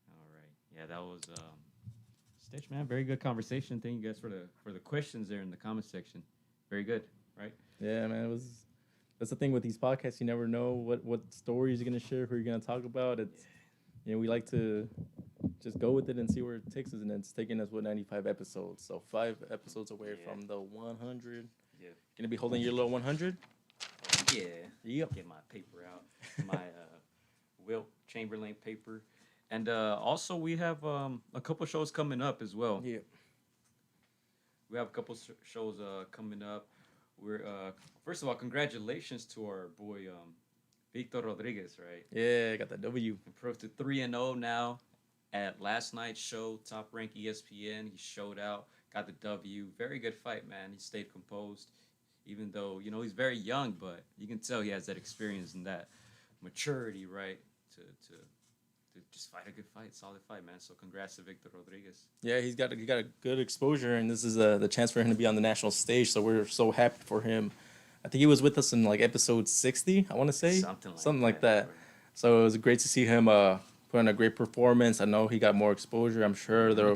All right. Yeah, that was Stitch, man, very good conversation. Thank you guys for the questions there in the comment section. Very good, right? Yeah, man, it was. That's the thing with these podcasts. You never know what stories you're gonna share, who you're gonna talk about. It's we like to just go with it and see where it takes us, and it's taking us 95 episodes, so 5 episodes away from the 100. Yeah. Gonna be holding your little 100. Yeah. Yep. Get my paper out, my Wilt Chamberlain paper, and also we have a couple shows coming up as well. Yeah. We have a couple shows coming up. We're first of all, congratulations to our boy Victor Rodriguez, right? Yeah, got that W. Improved to 3-0 now. At last night's show, top rank ESPN, he showed out, got the W. Very good fight, man. He stayed composed, even though he's very young, but you can tell he has that experience and that maturity, right, to just fight a good fight, solid fight, man. So congrats to Victor Rodriguez. Yeah, he got a good exposure, and this is the chance for him to be on the national stage. So we're so happy for him. I think he was with us in like episode 60, I want to say. Something like that. So it was great to see him put on a great performance. I know he got more exposure. I'm sure there.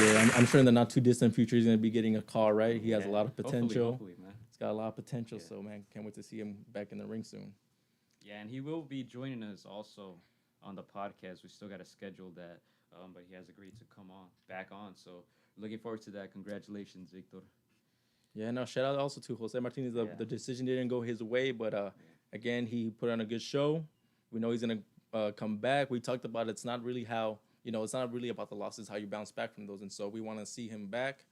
Yeah, I'm sure in the not too distant future he's gonna be getting a call. Right, he has a lot of potential. Hopefully, man. He's got a lot of potential. Yeah. So man, can't wait to see him back in the ring soon. Yeah, and he will be joining us also on the podcast. We still got to schedule that, but he has agreed to come back on. So looking forward to that. Congratulations, Victor. Yeah, no, shout out also to Jose Martinez. The decision didn't go his way, but again, he put on a good show. We know he's gonna come back. We talked about it's not really how it's not really about the losses, how you bounce back from those, and so we want to see him back.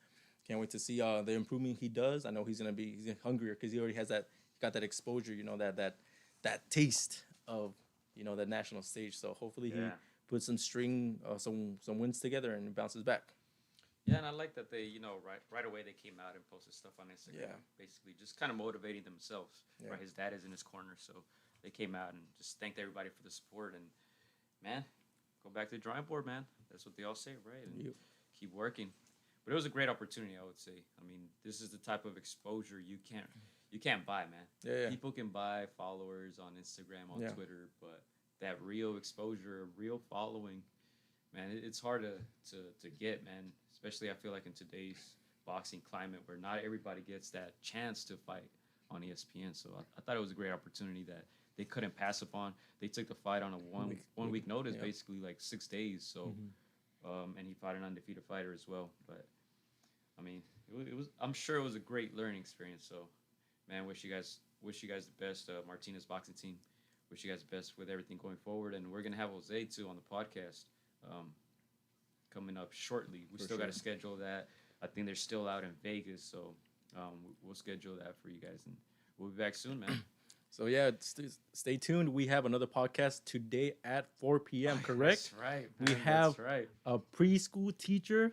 Can't wait to see the improvement he does. I know he's hungrier because he already has got that exposure, that taste of that national stage. So hopefully he puts some wins together and bounces back. Yeah, and I like that they, right away they came out and posted stuff on Instagram, basically just kind of motivating themselves. Yeah. Right, his dad is in his corner, so they came out and just thanked everybody for the support. And man, go back to the drawing board, man. That's what they all say, right? And keep working. But it was a great opportunity, I would say. I mean, this is the type of exposure you can't buy, man. Yeah. People can buy followers on Instagram, on Twitter, but that real exposure, real following, man, it's hard to get, man. Especially, I feel like in today's boxing climate where not everybody gets that chance to fight on ESPN. So I thought it was a great opportunity that they couldn't pass upon. They took the fight on a one week notice, basically like 6 days. So, and he fought an undefeated fighter as well. But I mean, it was. I'm sure it was a great learning experience. So, man, wish you guys the best, Martinez boxing team. Wish you guys the best with everything going forward. And we're gonna have Jose too on the podcast. Coming up shortly. We still got to schedule that. I think they're still out in Vegas, so we'll schedule that for you guys, and we'll be back soon, man. So yeah, stay tuned. We have another podcast today at 4 p.m. Correct? That's right. Man. We have a preschool teacher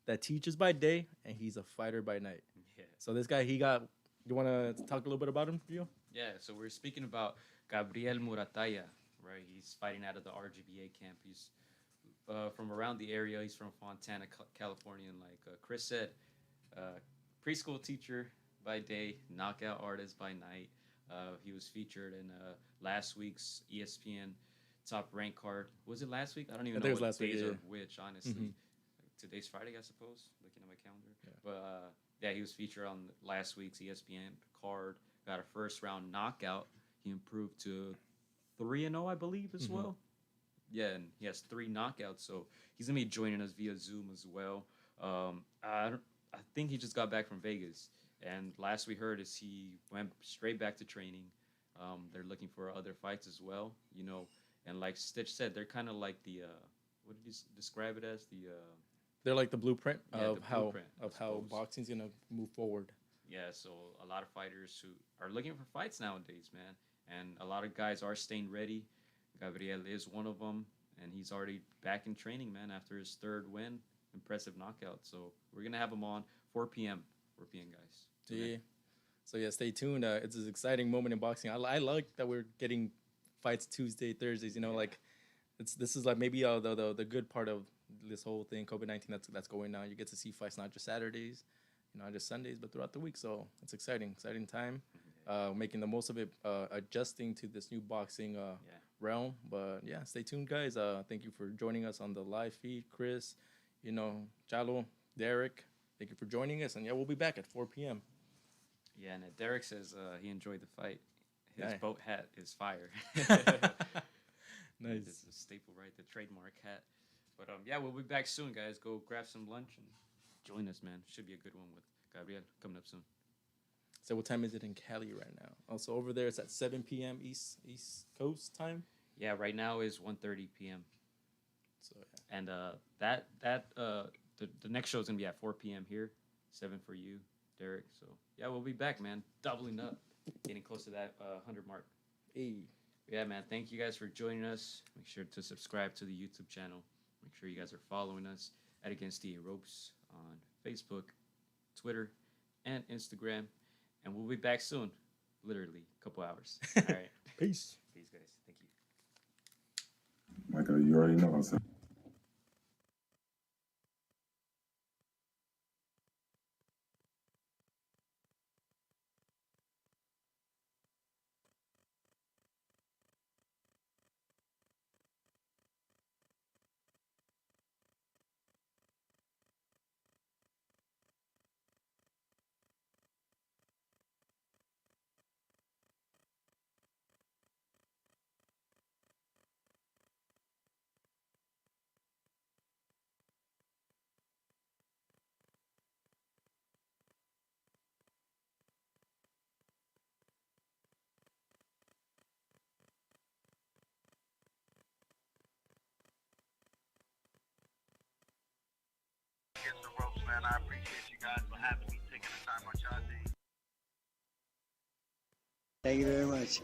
that teaches by day, and he's a fighter by night. Yeah. So this guy, you want to talk a little bit about him, Julio? Yeah. So we're speaking about Gabriel Murataya, right? He's fighting out of the RGBA camp. He's from around the area. He's from Fontana, California, and like Chris said, preschool teacher by day, knockout artist by night. He was featured in last week's ESPN top rank card. Was it last week? I don't even know what days or which, honestly. Like, today's Friday, I suppose, looking at my calendar. Yeah. But he was featured on last week's ESPN card. Got a first round knockout. He improved to 3-0, I believe, as well. Yeah, and he has 3 knockouts, so he's gonna be joining us via Zoom as well. I think he just got back from Vegas, and last we heard is he went straight back to training. They're looking for other fights as well, and like Stitch said, they're kind of like the what did he describe it as? They're like the blueprint of how boxing's gonna move forward. Yeah, so a lot of fighters who are looking for fights nowadays, man, and a lot of guys are staying ready. Gabriel is one of them, and he's already back in training, man, after his 3rd win. Impressive knockout. So we're going to have him on 4 p.m. 4 p.m., guys. Yeah. So, stay tuned. It's an exciting moment in boxing. I like that we're getting fights Tuesday, Thursdays. This is like maybe the good part of this whole thing, COVID-19 that's going on. You get to see fights not just Saturdays, not just Sundays, but throughout the week. So it's exciting time. making the most of it, adjusting to this new boxing realm. But yeah, stay tuned, guys. Thank you for joining us on the live feed, Chris. Chalo, Derek. Thank you for joining us, and yeah, we'll be back at 4 p.m. Yeah, and Derek says he enjoyed the fight. His Nice. boat hat is fire. Nice. It's a staple, right? The trademark hat. But yeah, we'll be back soon, guys. Go grab some lunch and join us, man. Should be a good one with Gabriel coming up soon. So what time is it in Cali right now? Also over there, it's at 7 p.m. East Coast time. Yeah, right now is 1:30 p.m. So yeah. And the next show is gonna be at 4 p.m. here, 7 for you, Derek. So yeah, we'll be back, man. Doubling up, getting close to that 100 mark. Hey. Yeah, man. Thank you guys for joining us. Make sure to subscribe to the YouTube channel. Make sure you guys are following us at Against the Ropes on Facebook, Twitter, and Instagram. And we'll be back soon. Literally a couple hours. All right. Peace. Peace, guys. Thank you. Michael, you already know. So. Against the ropes, man. I appreciate you guys for having me, taking the time out y'all day. Thank you very much.